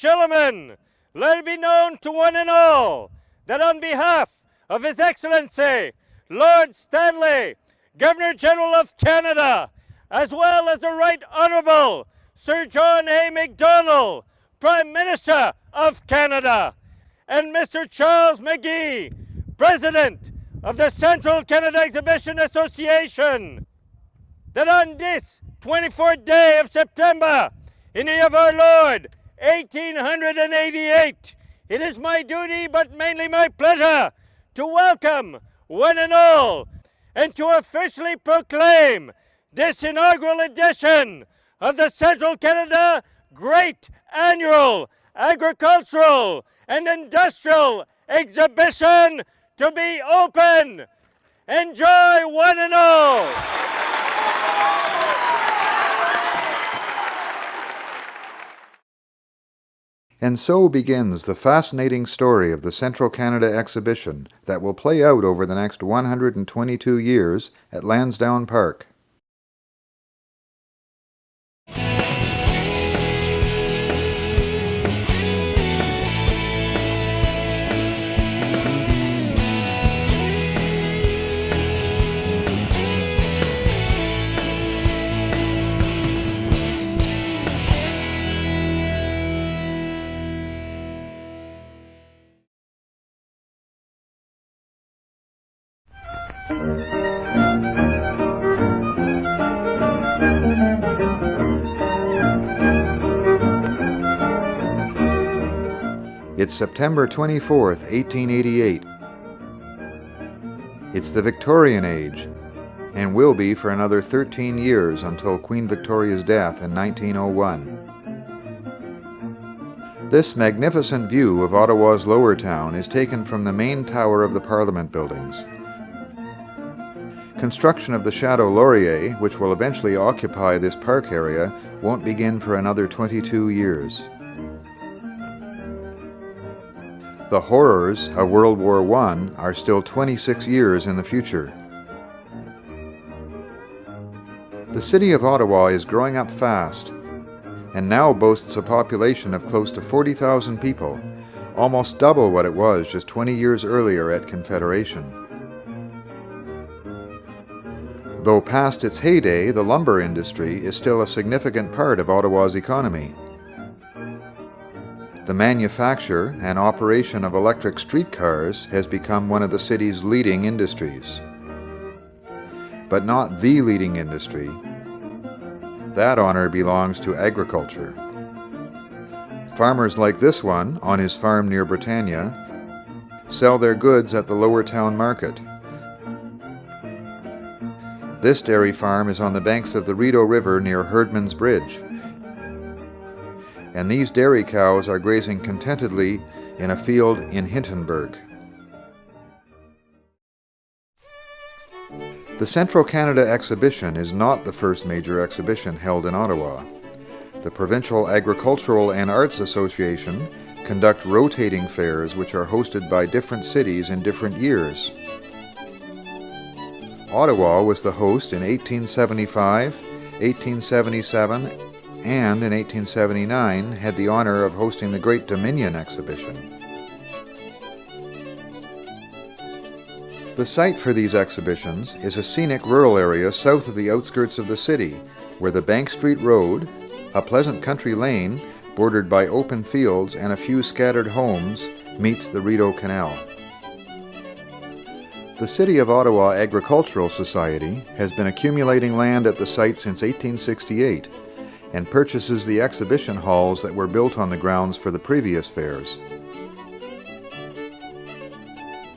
gentlemen, let it be known to one and all that on behalf of His Excellency, Lord Stanley, Governor-General of Canada, as well as the Right Honourable Sir John A. Macdonald, Prime Minister of Canada, and Mr. Charles McGee, President of the Central Canada Exhibition Association, that on this 24th day of September, in the year of our Lord, 1888, it is my duty, but mainly my pleasure, to welcome one and all and to officially proclaim this inaugural edition of the Central Canada Great Annual Agricultural and Industrial Exhibition to be open. Enjoy one and all. And so begins the fascinating story of the Central Canada Exhibition that will play out over the next 122 years at Lansdowne Park. It's September 24th, 1888. It's the Victorian age, and will be for another 13 years until Queen Victoria's death in 1901. This magnificent view of Ottawa's Lower Town is taken from the main tower of the Parliament buildings. Construction of the Chateau Laurier, which will eventually occupy this park area, won't begin for another 22 years. The horrors of World War I are still 26 years in the future. The city of Ottawa is growing up fast, and now boasts a population of close to 40,000 people, almost double what it was just 20 years earlier at Confederation. Though past its heyday, the lumber industry is still a significant part of Ottawa's economy. The manufacture and operation of electric streetcars has become one of the city's leading industries. But not the leading industry. That honor belongs to agriculture. Farmers like this one, on his farm near Britannia, sell their goods at the Lower Town Market. This dairy farm is on the banks of the Rideau River near Herdman's Bridge. And these dairy cows are grazing contentedly in a field in Hintonburg. The Central Canada Exhibition is not the first major exhibition held in Ottawa. The Provincial Agricultural and Arts Association conduct rotating fairs which are hosted by different cities in different years. Ottawa was the host in 1875, 1877, and in 1879 had the honor of hosting the Great Dominion Exhibition. The site for these exhibitions is a scenic rural area south of the outskirts of the city, where the Bank Street Road, a pleasant country lane bordered by open fields and a few scattered homes, meets the Rideau Canal. The City of Ottawa Agricultural Society has been accumulating land at the site since 1868, and purchases the exhibition halls that were built on the grounds for the previous fairs.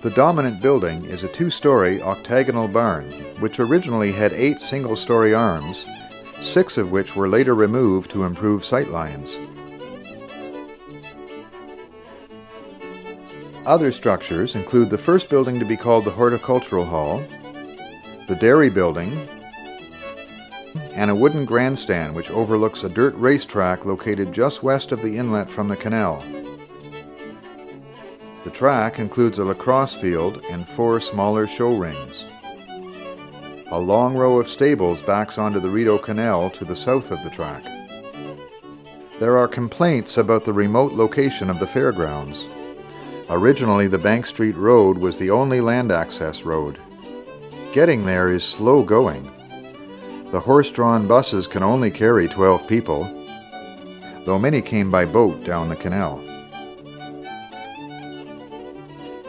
The dominant building is a two-story octagonal barn, which originally had 8 single-story arms, 6 of which were later removed to improve sightlines. Other structures include the first building to be called the Horticultural Hall, the Dairy Building, and a wooden grandstand which overlooks a dirt racetrack located just west of the inlet from the canal. The track includes a lacrosse field and 4 smaller show rings. A long row of stables backs onto the Rideau Canal to the south of the track. There are complaints about the remote location of the fairgrounds. Originally, the Bank Street Road was the only land access road. Getting there is slow going. The horse-drawn buses can only carry 12 people, though many came by boat down the canal.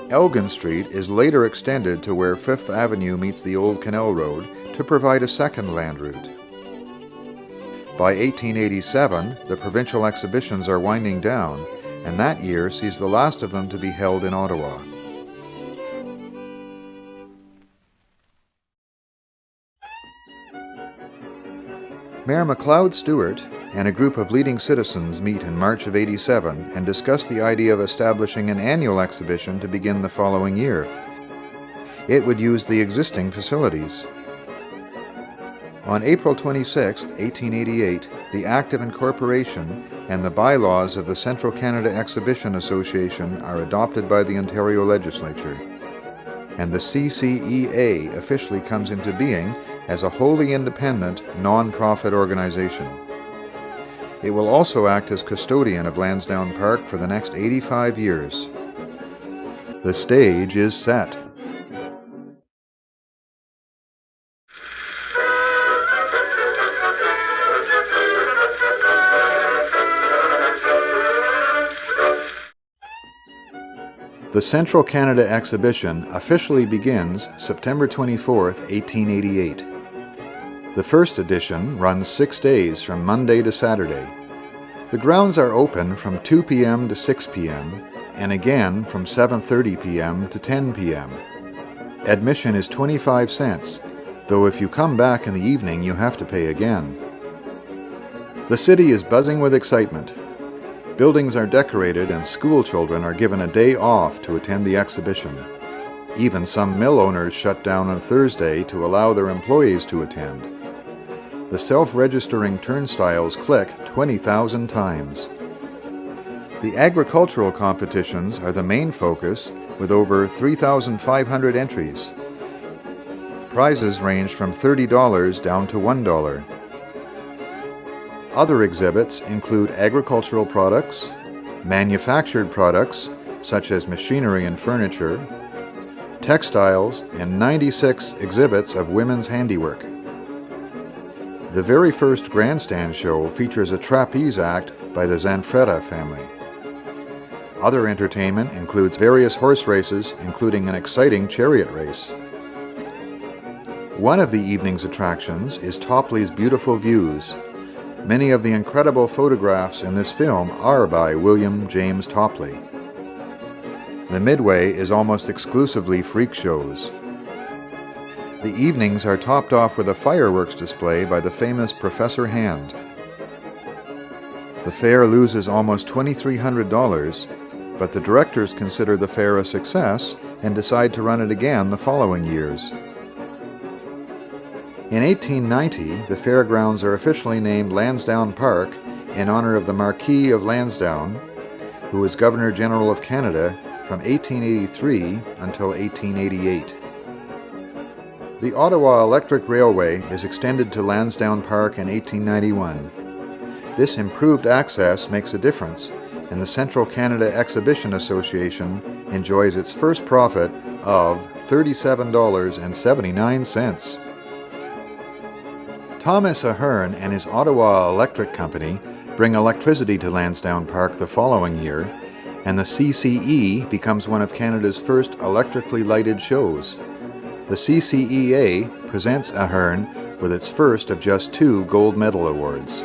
Elgin Street is later extended to where 5th Avenue meets the Old Canal Road to provide a second land route. By 1887, the provincial exhibitions are winding down, and that year sees the last of them to be held in Ottawa. Mayor MacLeod Stewart and a group of leading citizens meet in March of '87 and discuss the idea of establishing an annual exhibition to begin the following year. It would use the existing facilities. On April 26, 1888, the Act of Incorporation and the bylaws of the Central Canada Exhibition Association are adopted by the Ontario Legislature, and the CCEA officially comes into being as a wholly independent, non-profit organization. It will also act as custodian of Lansdowne Park for the next 85 years. The stage is set. The Central Canada Exhibition officially begins September 24, 1888. The first edition runs 6 days from Monday to Saturday. The grounds are open from 2 p.m. to 6 p.m. and again from 7:30 p.m. to 10 p.m. Admission is 25 cents, though if you come back in the evening you have to pay again. The city is buzzing with excitement. Buildings are decorated and school children are given a day off to attend the exhibition. Even some mill owners shut down on Thursday to allow their employees to attend. The self-registering turnstiles click 20,000 times. The agricultural competitions are the main focus, with over 3,500 entries. Prizes range from $30 down to $1. Other exhibits include agricultural products, manufactured products such as machinery and furniture, textiles, and 96 exhibits of women's handiwork. The very first Grandstand show features a trapeze act by the Zanfretta family. Other entertainment includes various horse races, including an exciting chariot race. One of the evening's attractions is Topley's Beautiful Views. Many of the incredible photographs in this film are by William James Topley. The Midway is almost exclusively freak shows. The evenings are topped off with a fireworks display by the famous Professor Hand. The fair loses almost $2,300, but the directors consider the fair a success and decide to run it again the following years. In 1890, the fairgrounds are officially named Lansdowne Park in honor of the Marquis of Lansdowne, who was Governor General of Canada from 1883 until 1888. The Ottawa Electric Railway is extended to Lansdowne Park in 1891. This improved access makes a difference, and the Central Canada Exhibition Association enjoys its first profit of $37.79. Thomas Ahern and his Ottawa Electric Company bring electricity to Lansdowne Park the following year, and the CCE becomes one of Canada's first electrically lighted shows. The CCEA presents Ahern with its first of just 2 gold medal awards.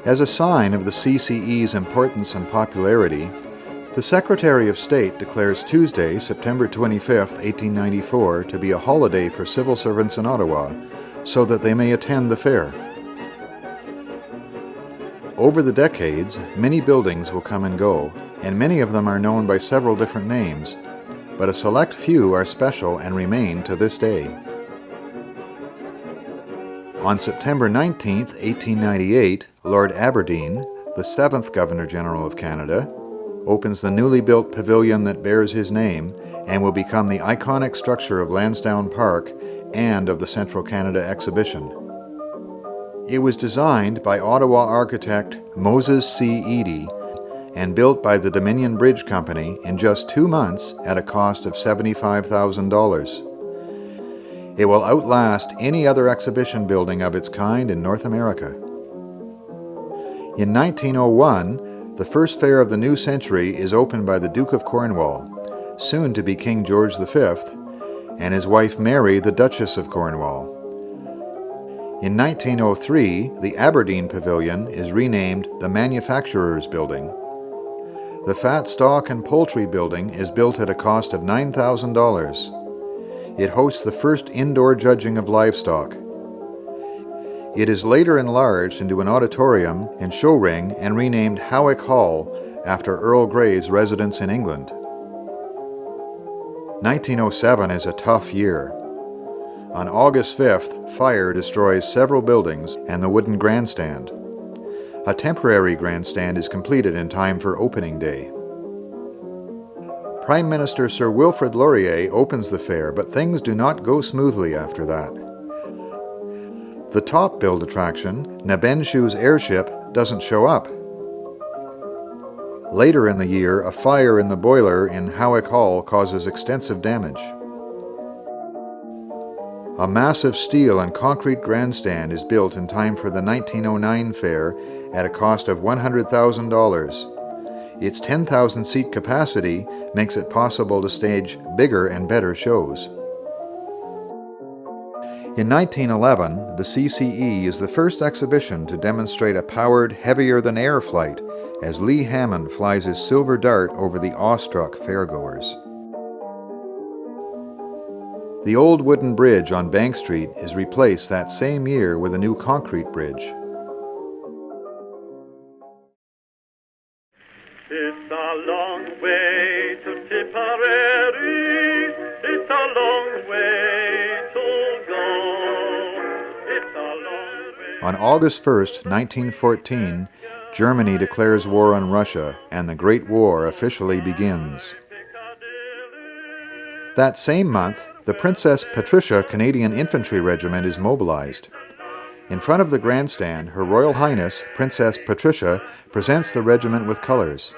As a sign of the CCE's importance and popularity, the Secretary of State declares Tuesday, September 25, 1894, to be a holiday for civil servants in Ottawa, so that they may attend the fair. Over the decades, many buildings will come and go, and many of them are known by several different names, but a select few are special and remain to this day. On September 19, 1898, Lord Aberdeen, the 7th Governor-General of Canada, opens the newly built pavilion that bears his name and will become the iconic structure of Lansdowne Park and of the Central Canada Exhibition. It was designed by Ottawa architect Moses C. Eady and built by the Dominion Bridge Company in just 2 months at a cost of $75,000. It will outlast any other exhibition building of its kind in North America. In 1901, the first fair of the new century is opened by the Duke of Cornwall, soon to be King George V, and his wife Mary, the Duchess of Cornwall. In 1903, the Aberdeen Pavilion is renamed the Manufacturers Building. The Fat Stock and Poultry Building is built at a cost of $9,000. It hosts the first indoor judging of livestock. It is later enlarged into an auditorium and show ring and renamed Howick Hall after Earl Grey's residence in England. 1907 is a tough year. On August 5th, fire destroys several buildings and the wooden grandstand. A temporary grandstand is completed in time for opening day. Prime Minister Sir Wilfrid Laurier opens the fair, but things do not go smoothly after that. The top-billed attraction, Nabenshu's airship, doesn't show up. Later in the year, a fire in the boiler in Howick Hall causes extensive damage. A massive steel and concrete grandstand is built in time for the 1909 fair at a cost of $100,000. Its 10,000-seat capacity makes it possible to stage bigger and better shows. In 1911, the CCE is the first exhibition to demonstrate a powered, heavier-than-air flight as Lee Hammond flies his silver dart over the awestruck fairgoers. The old wooden bridge on Bank Street is replaced that same year with a new concrete bridge. It's a long way to Tipperary, it's a long way to go, it's a long way. On August 1st, 1914, Germany declares war on Russia and the Great War officially begins. That same month, the Princess Patricia Canadian Infantry Regiment is mobilized. In front of the grandstand, Her Royal Highness, Princess Patricia, presents the regiment with colors.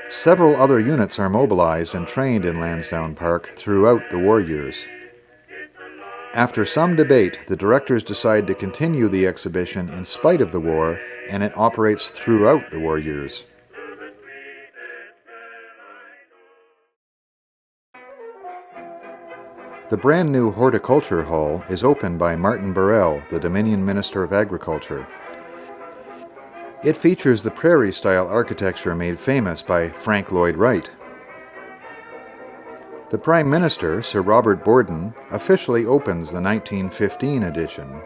Several other units are mobilized and trained in Lansdowne Park throughout the war years. After some debate, the directors decide to continue the exhibition in spite of the war, and it operates throughout the war years. The brand new Horticulture Hall is opened by Martin Burrell, the Dominion Minister of Agriculture. It features the prairie-style architecture made famous by Frank Lloyd Wright. The Prime Minister, Sir Robert Borden, officially opens the 1915 edition.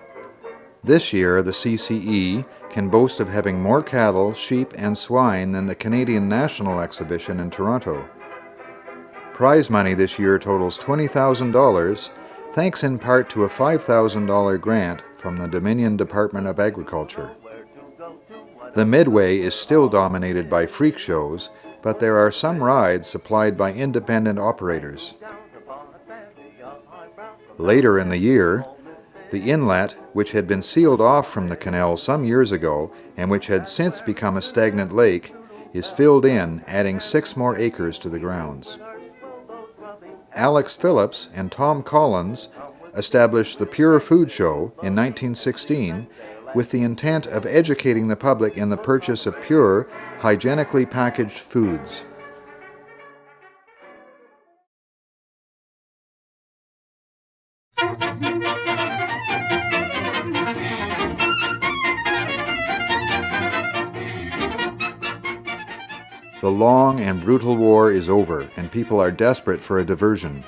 This year, the CCE can boast of having more cattle, sheep, and swine than the Canadian National Exhibition in Toronto. Prize money this year totals $20,000, thanks in part to a $5,000 grant from the Dominion Department of Agriculture. The Midway is still dominated by freak shows, but there are some rides supplied by independent operators. Later in the year, the inlet, which had been sealed off from the canal some years ago and which had since become a stagnant lake, is filled in, adding 6 more acres to the grounds. Alex Phillips and Tom Collins established the Pure Food Show in 1916 with the intent of educating the public in the purchase of pure, hygienically packaged foods. The long and brutal war is over, and people are desperate for a diversion.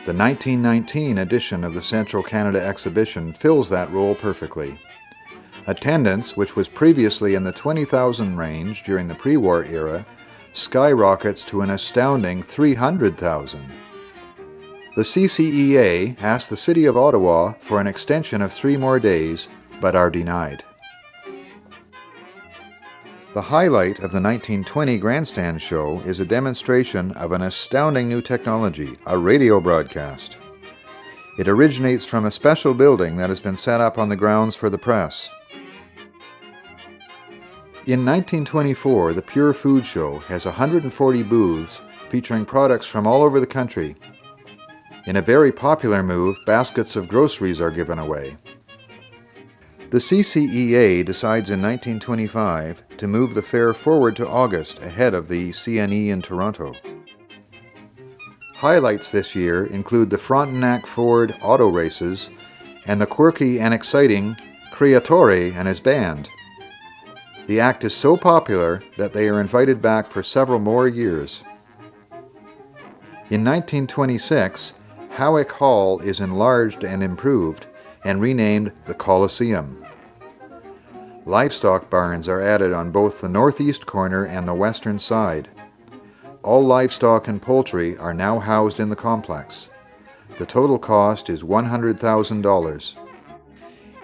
The 1919 edition of the Central Canada Exhibition fills that role perfectly. Attendance, which was previously in the 20,000 range during the pre-war era, skyrockets to an astounding 300,000. The CCEA asked the City of Ottawa for an extension of 3 more days, but are denied. The highlight of the 1920 Grandstand show is a demonstration of an astounding new technology, a radio broadcast. It originates from a special building that has been set up on the grounds for the press. In 1924, the Pure Food Show has 140 booths featuring products from all over the country. In a very popular move, baskets of groceries are given away. The CCEA decides in 1925 to move the fair forward to August ahead of the CNE in Toronto. Highlights this year include the Frontenac Ford auto races and the quirky and exciting Creatore and his band. The act is so popular that they are invited back for several more years. In 1926, Howick Hall is enlarged and improved and renamed the Coliseum. Livestock barns are added on both the northeast corner and the western side. All livestock and poultry are now housed in the complex. The total cost is $100,000.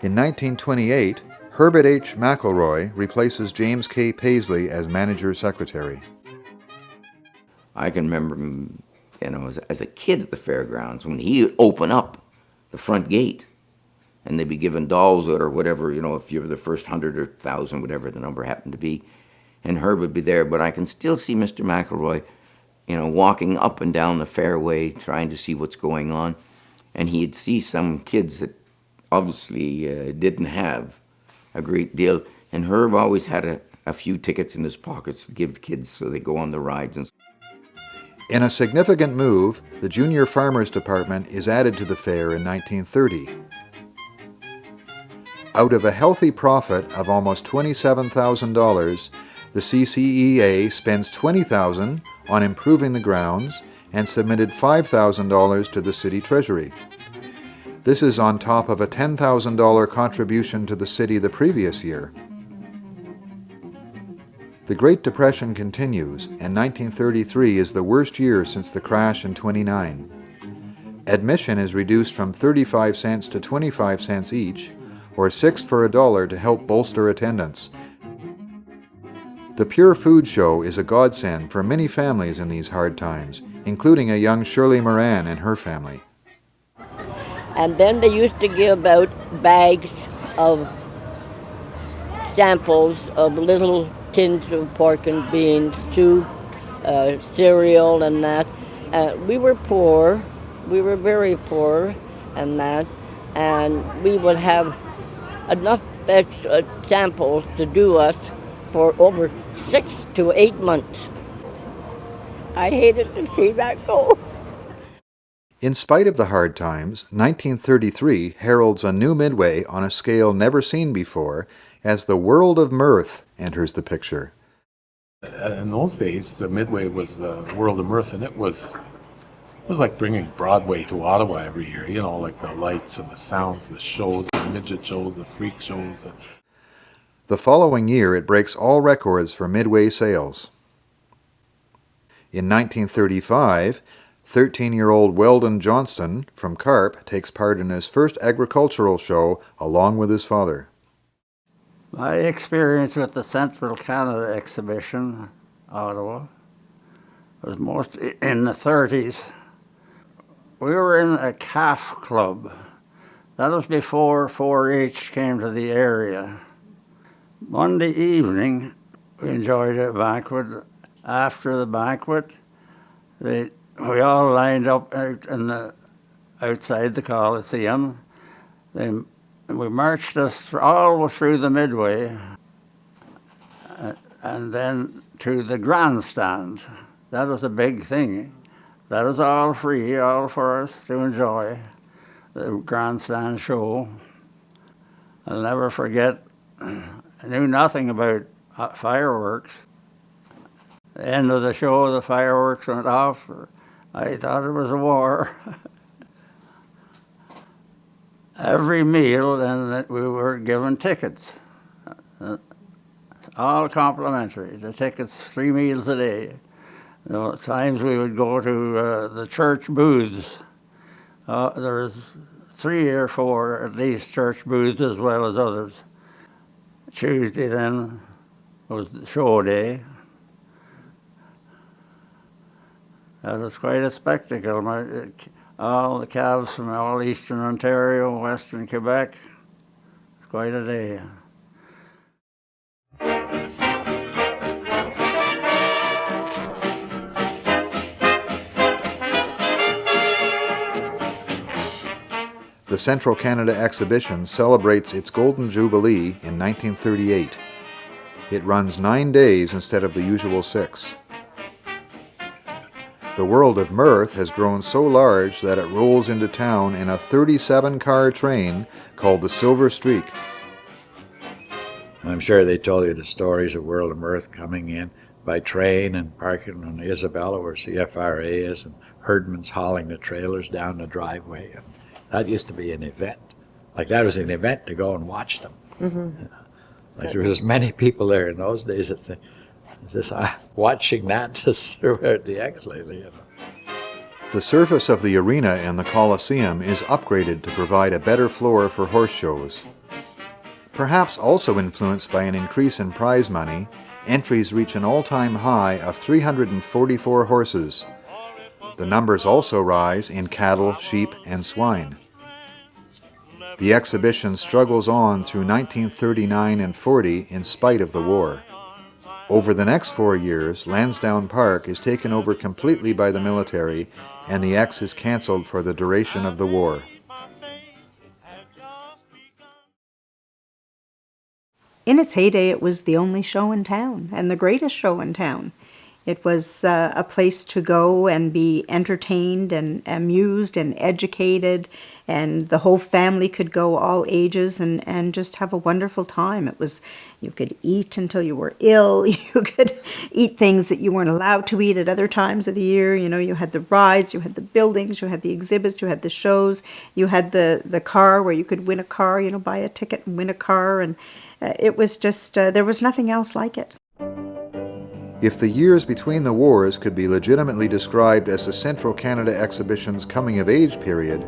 In 1928, Herbert H. McElroy replaces James K. Paisley as manager secretary. I can remember, as a kid at the fairgrounds, when he would open up the front gate and they'd be given dolls or whatever, if you were the first 100 or 1,000, whatever the number happened to be, and Herb would be there. But I can still see Mr. McElroy, walking up and down the fairway trying to see what's going on, and he'd see some kids that obviously didn't have a great deal, and Herb always had a few tickets in his pockets to give to kids so they go on the rides. In a significant move, the Junior Farmers Department is added to the fair in 1930. Out of a healthy profit of almost $27,000, the CCEA spends $20,000 on improving the grounds and submitted $5,000 to the city treasury. This is on top of a $10,000 contribution to the city the previous year. The Great Depression continues, and 1933 is the worst year since the crash in '29. Admission is reduced from 35 cents to 25 cents each, or 6 for $1 to help bolster attendance. The Pure Food Show is a godsend for many families in these hard times, including a young Shirley Moran and her family. And then they used to give out bags of samples of little tins of pork and beans, soup, cereal and that. We were poor, we were very poor and that, and we would have enough samples to do us for over 6 to 8 months. I hated to see that go. In spite of the hard times, 1933 heralds a new Midway on a scale never seen before as the world of mirth enters the picture. In those days, the Midway was the world of mirth, and it was like bringing Broadway to Ottawa every year, like the lights and the sounds, the shows, the midget shows, the freak shows. The following year, it breaks all records for Midway sales. In 1935, 13-year-old Weldon Johnston from Carp takes part in his first agricultural show along with his father. My experience with the Central Canada Exhibition, Ottawa, was mostly in the 30s. We were in a calf club. That was before 4-H came to the area. Monday evening, we enjoyed a banquet. After the banquet, we all lined up outside the Coliseum. We marched us all through the Midway and then to the Grandstand. That was a big thing. That was all free, all for us to enjoy, the Grandstand show. I'll never forget, I knew nothing about fireworks. The end of the show, the fireworks went off. I thought it was a war. Every meal, and we were given tickets, all complimentary. The tickets, 3 meals a day. At times we would go to the church booths. There was 3 or 4 at least church booths as well as others. Tuesday then was the show day. That was quite a spectacle. All the calves from all eastern Ontario, western Quebec. It's quite a day. The Central Canada Exhibition celebrates its Golden Jubilee in 1938. It runs 9 days instead of the usual 6. The world of mirth has grown so large that it rolls into town in a 37-car train called the Silver Streak. I'm sure they told you the stories of World of Mirth coming in by train and parking on Isabella where CFRA is, and herdmen's hauling the trailers down the driveway. And that used to be an event. Like that was an event to go and watch them. Mm-hmm. Like there was as many people there in those days that they, just watching that throughout the X lately. You know. The surface of the arena and the Coliseum is upgraded to provide a better floor for horse shows. Perhaps also influenced by an increase in prize money, entries reach an all-time high of 344 horses. The numbers also rise in cattle, sheep, and swine. The exhibition struggles on through 1939 and 40 in spite of the war. Over the next 4 years, Lansdowne Park is taken over completely by the military, and the X is cancelled for the duration of the war. In its heyday, it was the only show in town and the greatest show in town. It was a place to go and be entertained and amused and educated, and the whole family could go, all ages, and just have a wonderful time. It was, you could eat until you were ill. You could eat things that you weren't allowed to eat at other times of the year. You know, you had the rides, you had the buildings, you had the exhibits, you had the shows, you had the car where you could win a car, you know, buy a ticket and win a car, and it was just, there was nothing else like it. If the years between the wars could be legitimately described as the Central Canada Exhibition's coming-of-age period,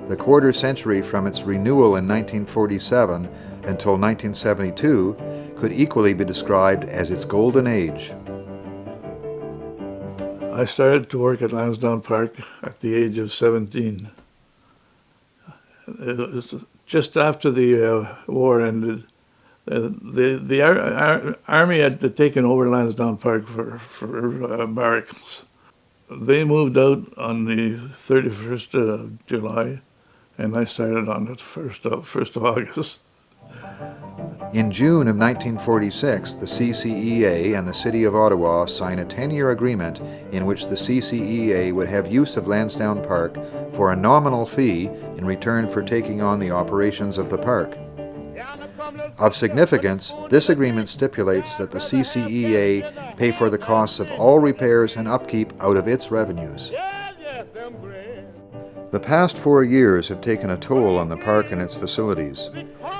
the quarter century from its renewal in 1947 until 1972 could equally be described as its golden age. I started to work at Lansdowne Park at the age of 17. It was just after the war ended. The army had taken over Lansdowne Park for barracks. They moved out on the 31st of July, and I started on the 1st of August. In June of 1946, the CCEA and the City of Ottawa signed a 10-year agreement in which the CCEA would have use of Lansdowne Park for a nominal fee in return for taking on the operations of the park. Of significance, this agreement stipulates that the CCEA pay for the costs of all repairs and upkeep out of its revenues. The past 4 years have taken a toll on the park and its facilities.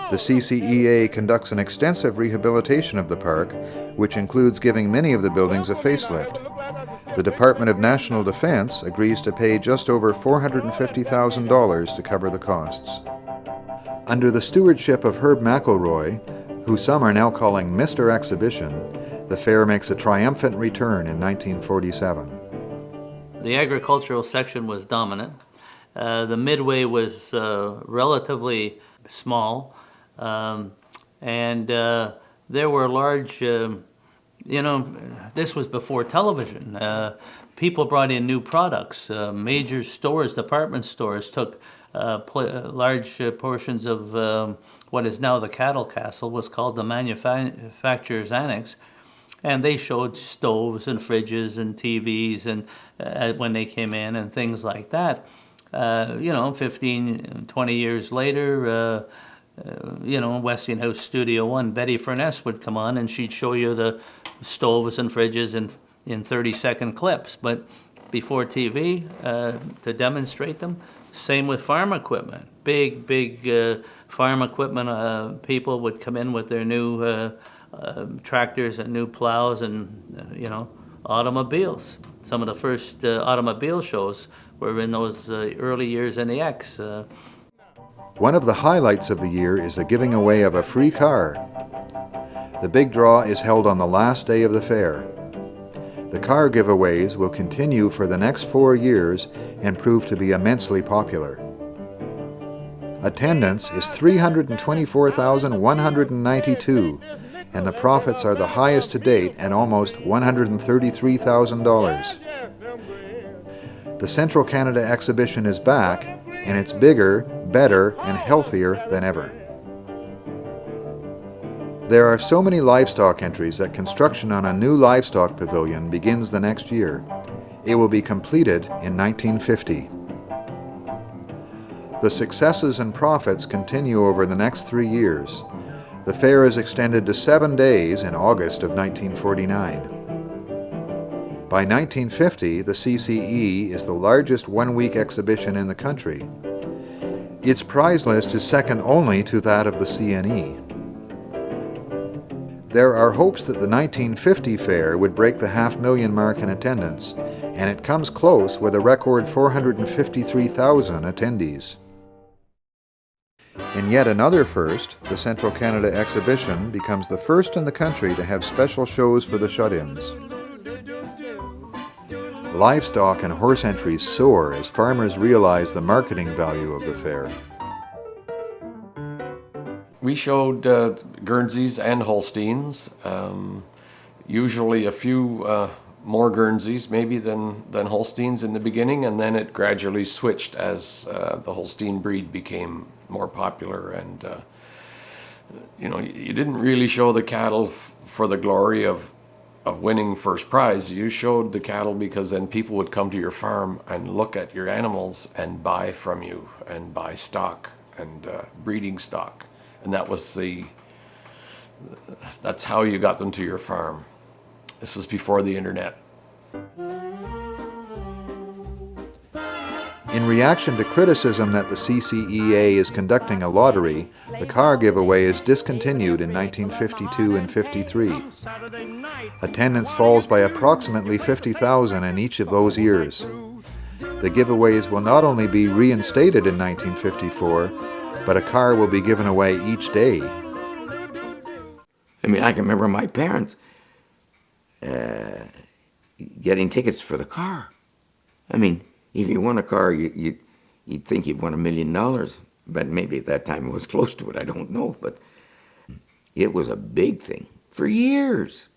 The CCEA conducts an extensive rehabilitation of the park, which includes giving many of the buildings a facelift. The Department of National Defence agrees to pay just over $450,000 to cover the costs. Under the stewardship of Herb McElroy, who some are now calling Mr. Exhibition, the fair makes a triumphant return in 1947. The agricultural section was dominant. The Midway was relatively small, and there were large, this was before television. People brought in new products. Major stores, department stores, took large portions of what is now the Cattle Castle, was called the Manufacturer's Annex, and they showed stoves and fridges and TVs and when they came in and things like that. 15, 20 years later, Westinghouse Studio One, Betty Furness would come on and she'd show you the stoves and fridges in 30-second clips. But before TV, to demonstrate them, same with farm equipment. Big farm equipment people would come in with their new tractors and new plows and, automobiles. Some of the first automobile shows were in those early years in the X. One of the highlights of the year is the giving away of a free car. The big draw is held on the last day of the fair. The car giveaways will continue for the next 4 years and prove to be immensely popular. Attendance is 324,192, and the profits are the highest to date at almost $133,000. The Central Canada Exhibition is back, and it's bigger, better, and healthier than ever. There are so many livestock entries that construction on a new livestock pavilion begins the next year. It will be completed in 1950. The successes and profits continue over the next 3 years. The fair is extended to 7 days in August of 1949. By 1950, the CCE is the largest one-week exhibition in the country. Its prize list is second only to that of the CNE. There are hopes that the 1950 fair would break the 500,000 mark in attendance, and it comes close with a record 453,000 attendees. In yet another first, the Central Canada Exhibition becomes the first in the country to have special shows for the shut-ins. Livestock and horse entries soar as farmers realize the marketing value of the fair. We showed Guernseys and Holsteins, usually a few more Guernseys maybe than Holsteins in the beginning, and then it gradually switched as the Holstein breed became more popular. And you didn't really show the cattle for the glory of winning first prize. You showed the cattle because then people would come to your farm and look at your animals and buy from you and buy stock and breeding stock. And that's how you got them to your farm. This was before the internet. In reaction to criticism that the CCEA is conducting a lottery, the car giveaway is discontinued in 1952 and 53. Attendance falls by approximately 50,000 in each of those years. The giveaways will not only be reinstated in 1954, but a car will be given away each day. I mean, I can remember my parents getting tickets for the car. I mean, if you won a car, you'd think you'd won $1 million, but maybe at that time it was close to it, I don't know. But it was a big thing for years,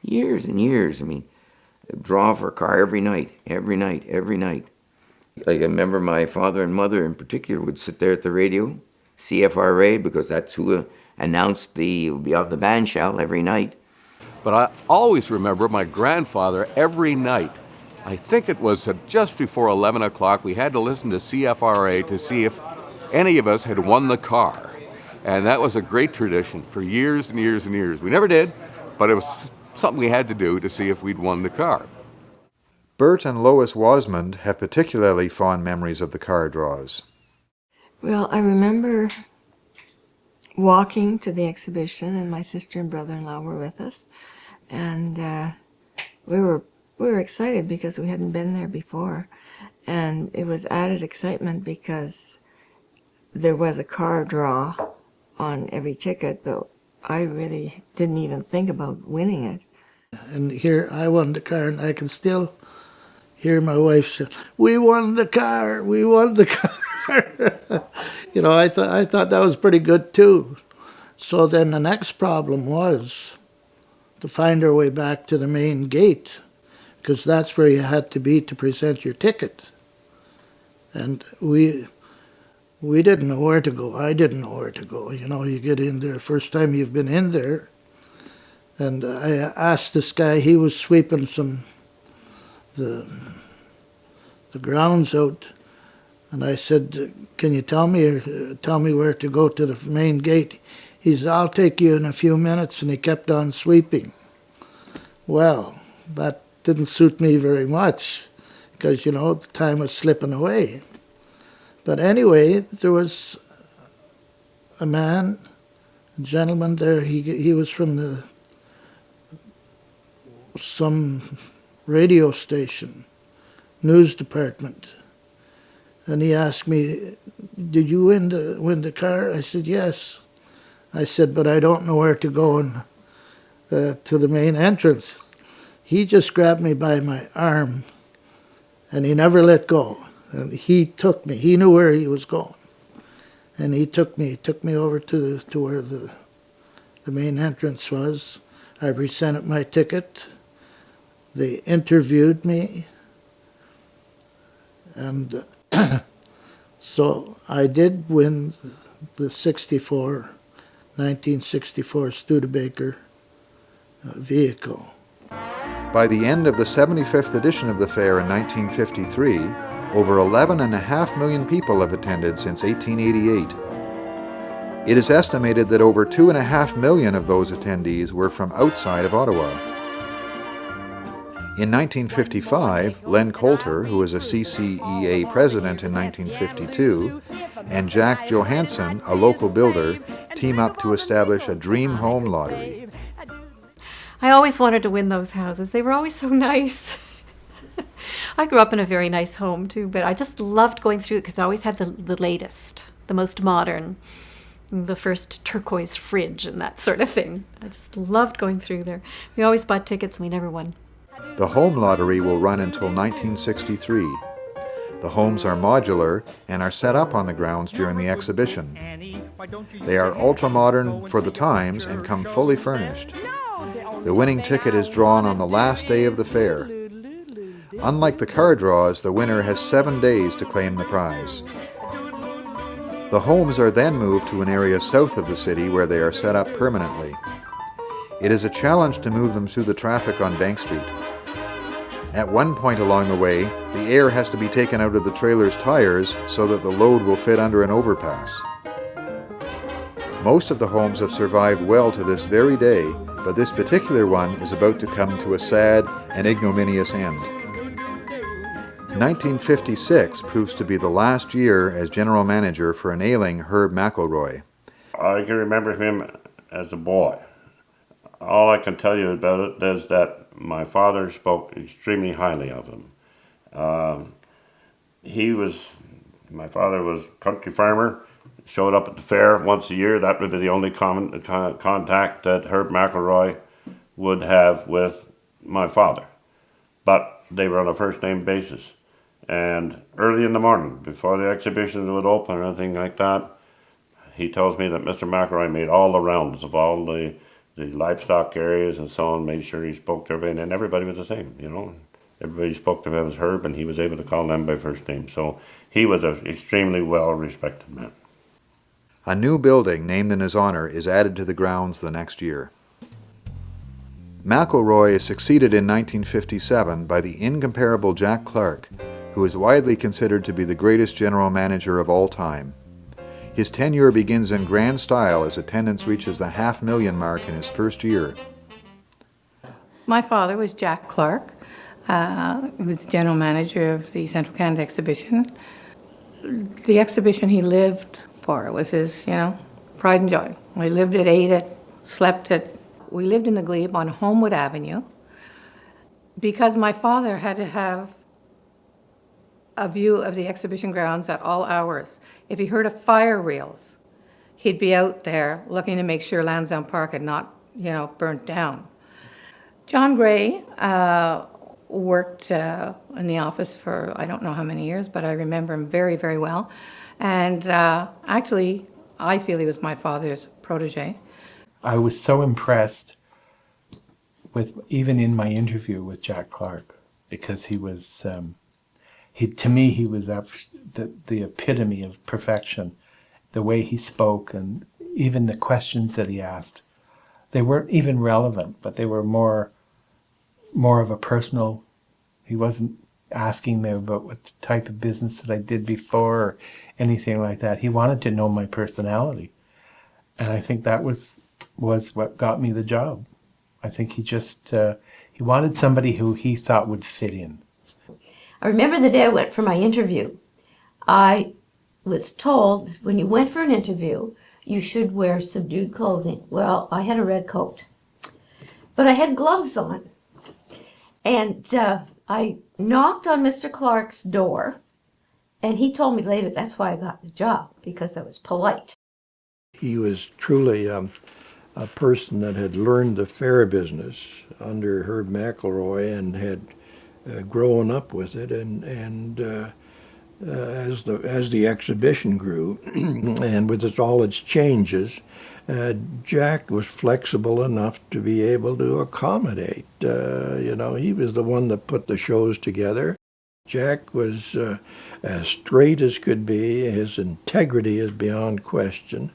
years and years. I mean, draw for a car every night. I remember my father and mother in particular would sit there at the radio, CFRA, because that's who announced the band shell every night. But I always remember my grandfather every night. I think it was just before 11 o'clock, we had to listen to CFRA to see if any of us had won the car. And that was a great tradition for years and years and years. We never did, but it was something we had to do to see if we'd won the car. Bert and Lois Wasmond have particularly fond memories of the car draws. Well, I remember walking to the exhibition, and my sister and brother-in-law were with us, and we were excited because we hadn't been there before, and it was added excitement because there was a car draw on every ticket, but I really didn't even think about winning it. And here I won the car, and I can still hear my wife say, "We won the car, we won the car." I thought that was pretty good too. So then the next problem was to find our way back to the main gate, because that's where you had to be to present your ticket. And we didn't know where to go. I didn't know where to go. You get in there, first time you've been in there. And I asked this guy, he was sweeping the grounds out, and I said, "Can you tell me where to go to the main gate?" He said, "I'll take you in a few minutes," and he kept on sweeping. Well, that didn't suit me very much, because the time was slipping away. But anyway, there was a gentleman there. He was from some radio station, news department, and he asked me, "Did you win the car?" I said, "Yes." I said, "But I don't know where to go to the main entrance." he just grabbed me by my arm, and he never let go. And he took me. He knew where he was going, and he took me over to where the main entrance was. I presented my ticket. They interviewed me, and so I did win the 1964 Studebaker vehicle. By the end of the 75th edition of the fair in 1953, over 11.5 million people have attended since 1888. It is estimated that over 2.5 million of those attendees were from outside of Ottawa. In 1955, Len Coulter, who was a CCEA president in 1952, and Jack Johansson, a local builder, team up to establish a dream home lottery. I always wanted to win those houses. They were always so nice. I grew up in a very nice home too, but I just loved going through it because I always had the latest, the most modern, the first turquoise fridge and that sort of thing. I just loved going through there. We always bought tickets and we never won. The home lottery will run until 1963. The homes are modular and are set up on the grounds during the exhibition. They are ultra-modern for the times and come fully furnished. The winning ticket is drawn on the last day of the fair. Unlike the car draws, the winner has 7 days to claim the prize. The homes are then moved to an area south of the city where they are set up permanently. It is a challenge to move them through the traffic on Bank Street. At one point along the way, the air has to be taken out of the trailer's tires so that the load will fit under an overpass. Most of the homes have survived well to this very day, but this particular one is about to come to a sad and ignominious end. 1956 proves to be the last year as general manager for an ailing Herb McElroy. I can remember him as a boy. All I can tell you about it is that my father spoke extremely highly of him. My father was a country farmer, showed up at the fair once a year. That would be the only contact that Herb McElroy would have with my father. But they were on a first name basis. And early in the morning, before the exhibition would open or anything like that, he tells me that Mr. McElroy made all the rounds of all the livestock areas and so on, made sure he spoke to everybody, and everybody was the same, you know. Everybody spoke to him as Herb, and he was able to call them by first name. So he was an extremely well-respected man. A new building named in his honor is added to the grounds the next year. McElroy is succeeded in 1957 by the incomparable Jack Clark, who is widely considered to be the greatest general manager of all time. His tenure begins in grand style as attendance reaches the 500,000 mark in his first year. My father was Jack Clark. He was general manager of the Central Canada Exhibition. The exhibition he lived for was his, pride and joy. We lived it, ate it, slept it. We lived in the Glebe on Homewood Avenue because my father had to have a view of the exhibition grounds at all hours. If he heard of fire reels, he'd be out there looking to make sure Lansdowne Park had not, burnt down. John Gray worked in the office for I don't know how many years, but I remember him very, very well. And actually, I feel he was my father's protege. I was so impressed even in my interview with Jack Clark, because he was, to me, he was the epitome of perfection. The way he spoke and even the questions that he asked, they weren't even relevant, but they were more of a personal. He wasn't asking me about what type of business that I did before or anything like that. He wanted to know my personality, and I think that was what got me the job. I think he wanted somebody who he thought would fit in. I remember the day I went for my interview. I was told that when you went for an interview, you should wear subdued clothing. Well, I had a red coat, but I had gloves on. And I knocked on Mr. Clark's door, and he told me later that's why I got the job, because I was polite. He was truly a person that had learned the fair business under Herb McElroy and had grown up with it, and as the exhibition grew and with all its changes, Jack was flexible enough to be able to accommodate. He was the one that put the shows together. Jack was as straight as could be. His integrity is beyond question.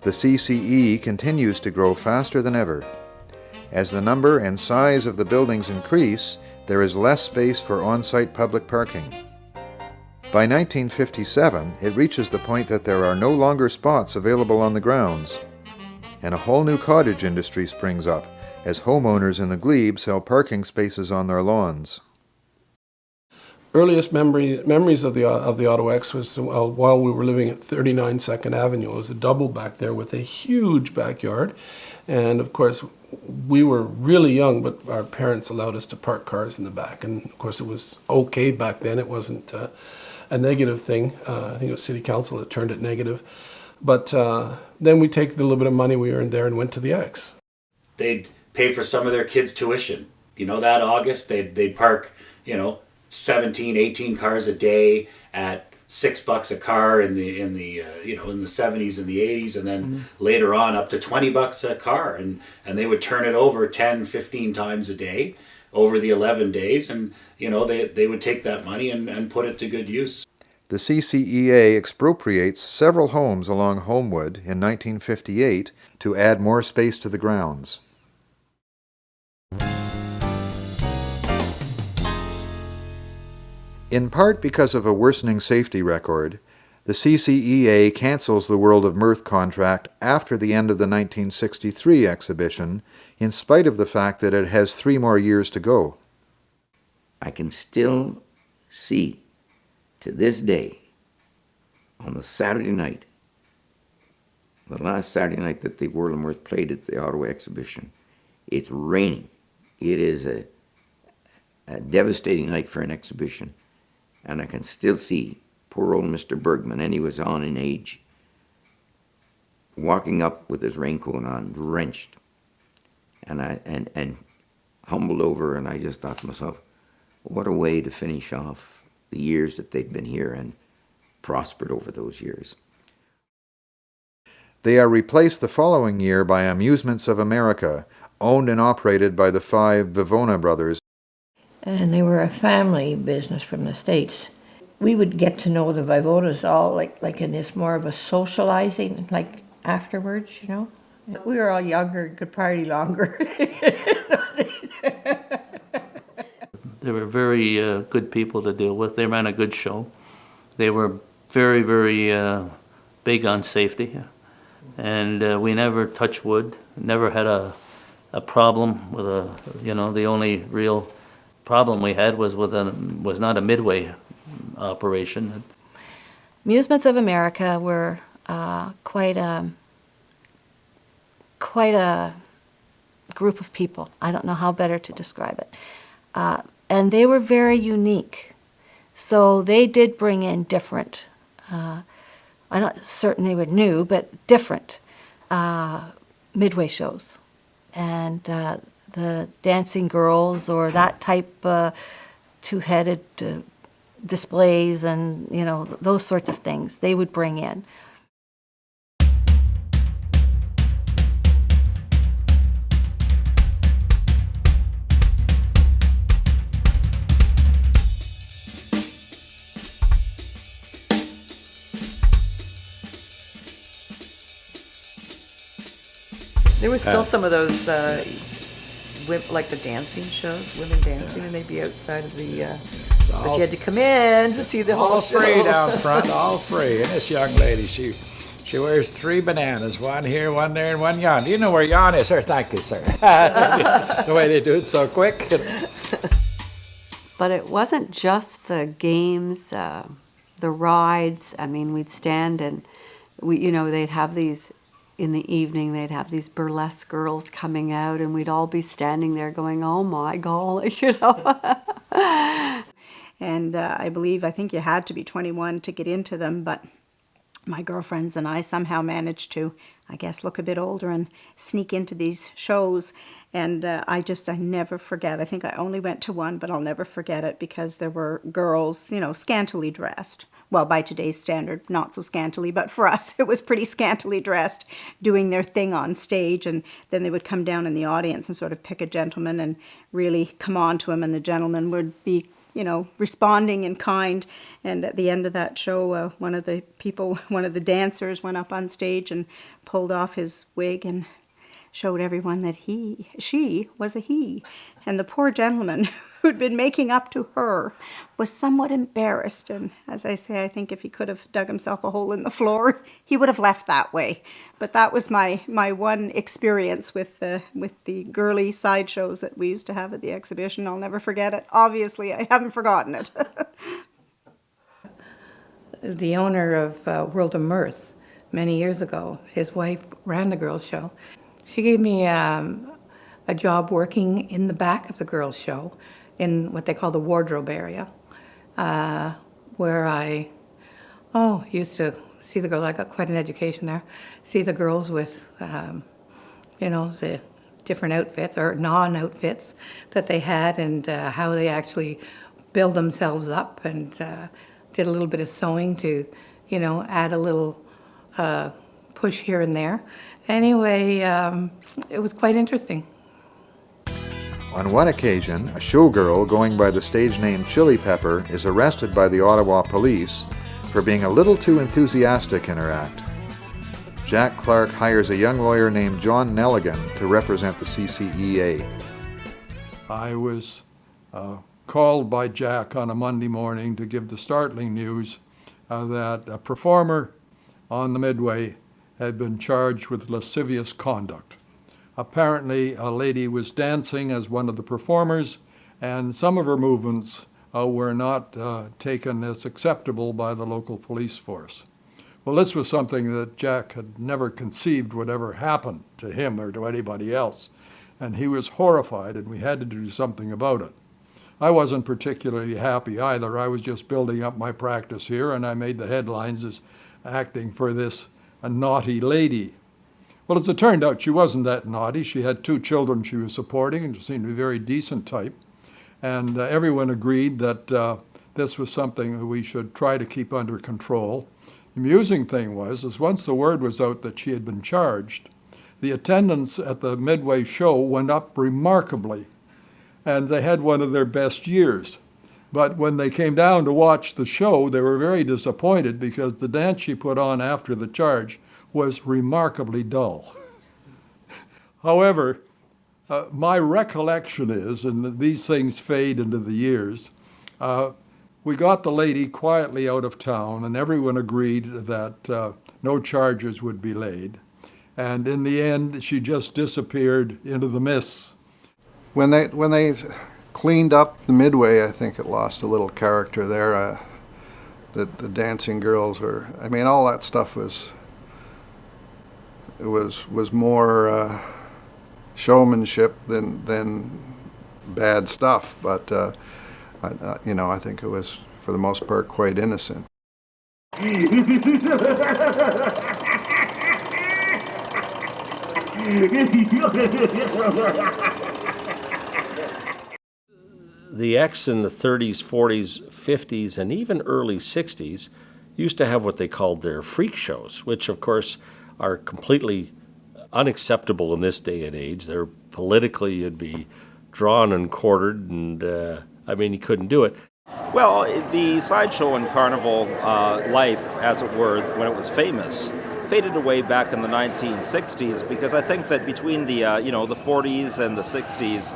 The CCE continues to grow faster than ever. As the number and size of the buildings increase, there is less space for on-site public parking. By 1957, it reaches the point that there are no longer spots available on the grounds, and a whole new cottage industry springs up as homeowners in the Glebe sell parking spaces on their lawns. Earliest memories of the Ottawa Ex was while we were living at 39 2nd Avenue. It was a double back there with a huge backyard, and of course we were really young, but our parents allowed us to park cars in the back, and of course it was okay back then. It wasn't a negative thing. I think it was City Council that turned it negative. But then we take the little bit of money we earned there and went to the X. They'd pay for some of their kids' tuition. That August, they'd park, 17, 18 cars a day at $6 a car in the 70s and the 80s, and then later on up to $20 a car, and they would turn it over 10, 15 times a day over the 11 days, and they would take that money and put it to good use. The CCEA expropriates several homes along Homewood in 1958 to add more space to the grounds. In part because of a worsening safety record, the CCEA cancels the World of Mirth contract after the end of the 1963 exhibition, in spite of the fact that it has 3 more years to go. I can still see, to this day, on the Saturday night, the last Saturday night that the World of Mirth played at the Ottawa Exhibition, it's raining. It is a devastating night for an exhibition. And I can still see poor old Mr. Bergman, and he was on in age, walking up with his raincoat on, drenched, and humbled over, and I just thought to myself, what a way to finish off the years that they'd been here and prospered over those years. They are replaced the following year by Amusements of America, owned and operated by the 5 Vivona brothers. And they were a family business from the States. We would get to know the Vivonas all like in this more of a socializing, like afterwards, We were all younger and could party longer. They were very good people to deal with. They ran a good show. They were very, very big on safety. And we never touched wood, never had a problem with the only real problem we had was not a Midway operation. Amusements of America were quite a group of people. I don't know how better to describe it. And they were very unique. So they did bring in different, I'm not certain they were new, but different Midway shows. And the dancing girls or that type two-headed displays and, those sorts of things they would bring in. There was still some of those, like the dancing shows, women dancing, and they'd be outside of the, but you had to come in to see the whole show. All free down front, all free. And this young lady, she wears 3 bananas, one here, one there, and one yon. Do you know where yon is, sir? Thank you, sir. The way they do it so quick. But it wasn't just the games, the rides. I mean, we'd stand and they'd have these. In the evening, they'd have these burlesque girls coming out, and we'd all be standing there going, "Oh my golly," And I think you had to be 21 to get into them, but my girlfriends and I somehow managed to, I guess, look a bit older and sneak into these shows. And I never forget. I think I only went to one, but I'll never forget it because there were girls, you know, scantily dressed. Well, by today's standard, not so scantily, but for us, it was pretty scantily dressed, doing their thing on stage. And then they would come down in the audience and sort of pick a gentleman and really come on to him. And the gentleman would be, you know, responding in kind. And at the end of that show, one of the dancers went up on stage and pulled off his wig and showed everyone that she was a he. And the poor gentleman who'd been making up to her was somewhat embarrassed. And as I say, I think if he could have dug himself a hole in the floor, he would have left that way. But that was my one experience with the girly sideshows that we used to have at the exhibition. I'll never forget it. Obviously, I haven't forgotten it. The owner of World of Mirth, many years ago, his wife ran the girls' show. She gave me a job working in the back of the girls' show in what they call the wardrobe area, where I used to see the girls. I got quite an education there. See the girls with, you know, the different outfits or non-outfits that they had, and how they actually build themselves up, and did a little bit of sewing to, you know, add a little push here and there. Anyway, it was quite interesting. On one occasion, a showgirl going by the stage name Chili Pepper is arrested by the Ottawa police for being a little too enthusiastic in her act. Jack Clark hires a young lawyer named John Nelligan to represent the CCEA. I was called by Jack on a Monday morning to give the startling news that a performer on the Midway had been charged with lascivious conduct. Apparently, a lady was dancing as one of the performers, and some of her movements were not taken as acceptable by the local police force. Well, this was something that Jack had never conceived would ever happen to him or to anybody else, and he was horrified, and we had to do something about it. I wasn't particularly happy either. I was just building up my practice here, and I made the headlines as acting for this a naughty lady. Well, as it turned out, she wasn't that naughty. She had 2 children she was supporting, and she seemed to be a very decent type. And everyone agreed that this was something that we should try to keep under control. The amusing thing was once the word was out that she had been charged, the attendance at the Midway show went up remarkably, and they had one of their best years. But when they came down to watch the show, they were very disappointed because the dance she put on after the charge was remarkably dull. However, my recollection is, and these things fade into the years, we got the lady quietly out of town, and everyone agreed that no charges would be laid. And in the end, she just disappeared into the mists. When they cleaned up the Midway, I think it lost a little character there. The dancing girls were, I mean, all that stuff was more showmanship than bad stuff. But you know, I think it was for the most part quite innocent. The acts in the 30s, 40s, 50s, and even early 60s used to have what they called their freak shows, which of course are completely unacceptable in this day and age. They're politically, you'd be drawn and quartered, and I mean, you couldn't do it. Well, the sideshow and carnival life, as it were, when it was famous, faded away back in the 1960s, because I think that between the the 40s and the 60s,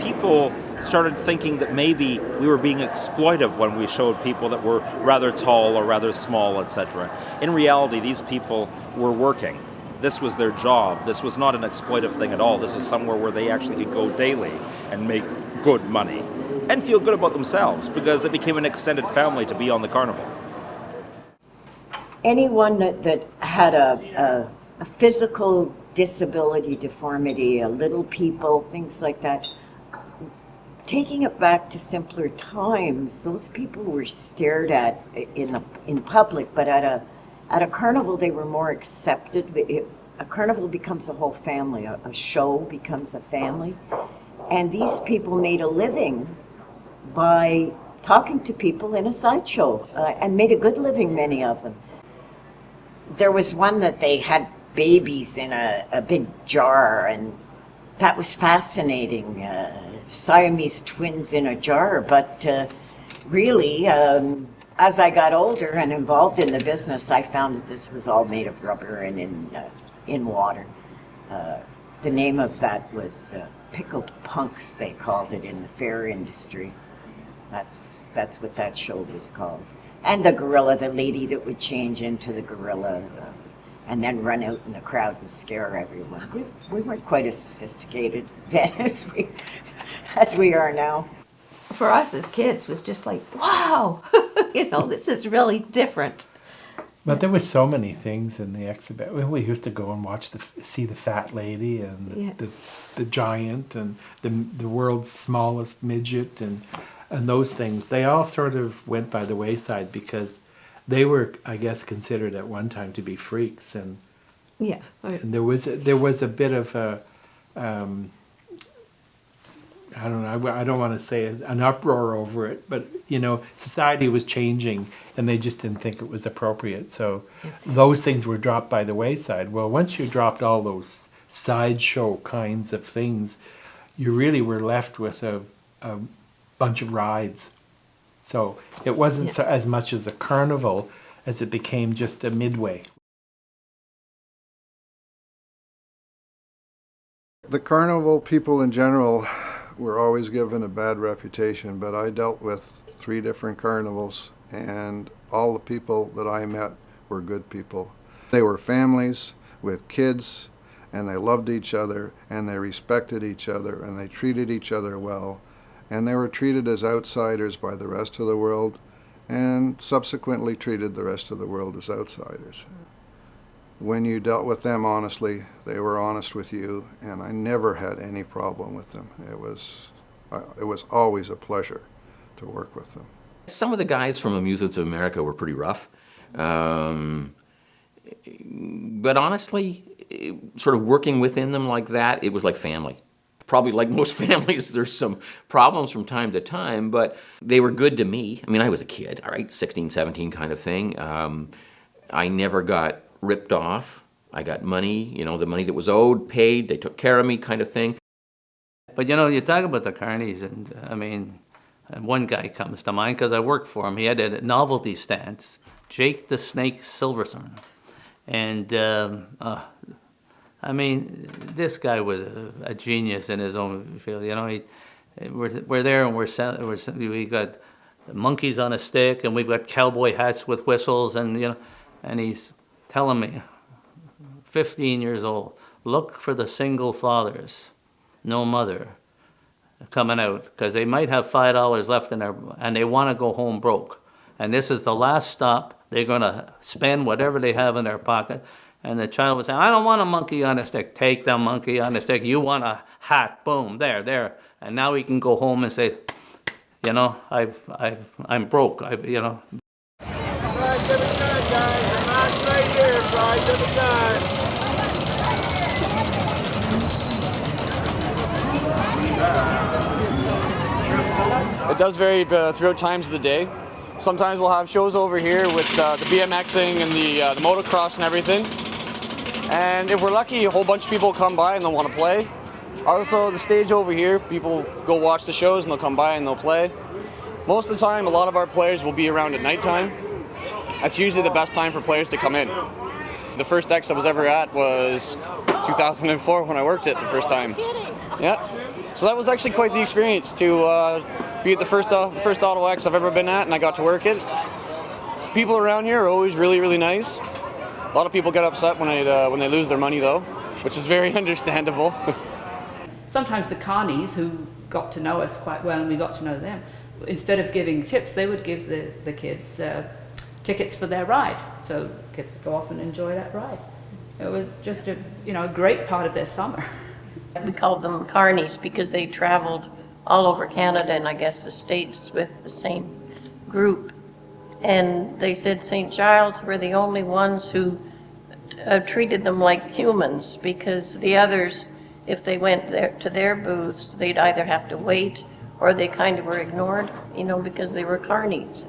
people started thinking that maybe we were being exploitive when we showed people that were rather tall or rather small, etc. In reality, these people were working. This was their job. This was not an exploitive thing at all. This was somewhere where they actually could go daily and make good money and feel good about themselves, because it became an extended family to be on the carnival. Anyone that had a physical disability, deformity, a little people, things like that, taking it back to simpler times, those people were stared at in public, but at At a carnival, they were more accepted. A carnival becomes a whole family. A show becomes a family. And these people made a living by talking to people in a sideshow, and made a good living, many of them. There was one that they had babies in a big jar, and that was fascinating. Siamese twins in a jar, but really, as I got older and involved in the business, I found that this was all made of rubber and in water. The name of that was pickled punks, they called it in the fair industry. That's what that show was called. And the gorilla, the lady that would change into the gorilla and then run out in the crowd and scare everyone. We weren't quite as sophisticated then as we are now. For us as kids was just like, wow, this is really different. But there were so many things in the exhibit. We used to go and see the fat lady and the giant and the world's smallest midget and those things. They all sort of went by the wayside because they were, I guess, considered at one time to be freaks, and and there was a bit of a I don't know, I don't want to say an uproar over it, but society was changing and they just didn't think it was appropriate. So those things were dropped by the wayside. Well, once you dropped all those sideshow kinds of things, you really were left with a bunch of rides. So it wasn't so as much as a carnival as it became just a Midway. The carnival people in general were always given a bad reputation, but I dealt with 3 different carnivals, and all the people that I met were good people. They were families with kids, and they loved each other, and they respected each other, and they treated each other well, and they were treated as outsiders by the rest of the world, and subsequently treated the rest of the world as outsiders. When you dealt with them honestly, they were honest with you, and I never had any problem with them. It was always a pleasure to work with them. Some of the guys from Amusements of America were pretty rough. But honestly, sort of working within them like that, it was like family. Probably like most families, there's some problems from time to time, but they were good to me. I mean, I was a kid, all right, 16, 17 kind of thing. I never got ripped off. I got money, the money that was owed, paid, they took care of me kind of thing. But you talk about the carnies, and I mean, one guy comes to mind because I worked for him. He had a novelty stands, Jake the Snake Silverthorne. And I mean, this guy was a genius in his own field. We're there and we got monkeys on a stick, and we've got cowboy hats with whistles, and and he's telling me, 15 years old, look for the single fathers, no mother, coming out, because they might have $5 left in their, and they want to go home broke. And this is the last stop. They're going to spend whatever they have in their pocket. And the child was saying, I don't want a monkey on a stick. Take the monkey on a stick. You want a hat. Boom, there. And now he can go home and say, I'm broke. It does vary throughout times of the day. Sometimes we'll have shows over here with the BMXing and the motocross and everything. And if we're lucky, a whole bunch of people come by and they'll want to play. Also, the stage over here, people go watch the shows and they'll come by and they'll play. Most of the time, a lot of our players will be around at nighttime. That's usually the best time for players to come in. The first X I was ever at was 2004 when I worked it the first time. Yeah. So that was actually quite the experience to be at the first Ottawa X I've ever been at, and I got to work it. People around here are always really, really nice. A lot of people get upset when they lose their money though, which is very understandable. Sometimes the carnies who got to know us quite well and we got to know them, instead of giving tips, they would give the kids tickets for their ride. So kids would go off and enjoy that ride. It was just a great part of their summer. We called them carnies because they traveled all over Canada and I guess the States with the same group. And they said St. Giles were the only ones who treated them like humans, because the others, if they went there to their booths, they'd either have to wait or they kind of were ignored, you know, because they were carnies.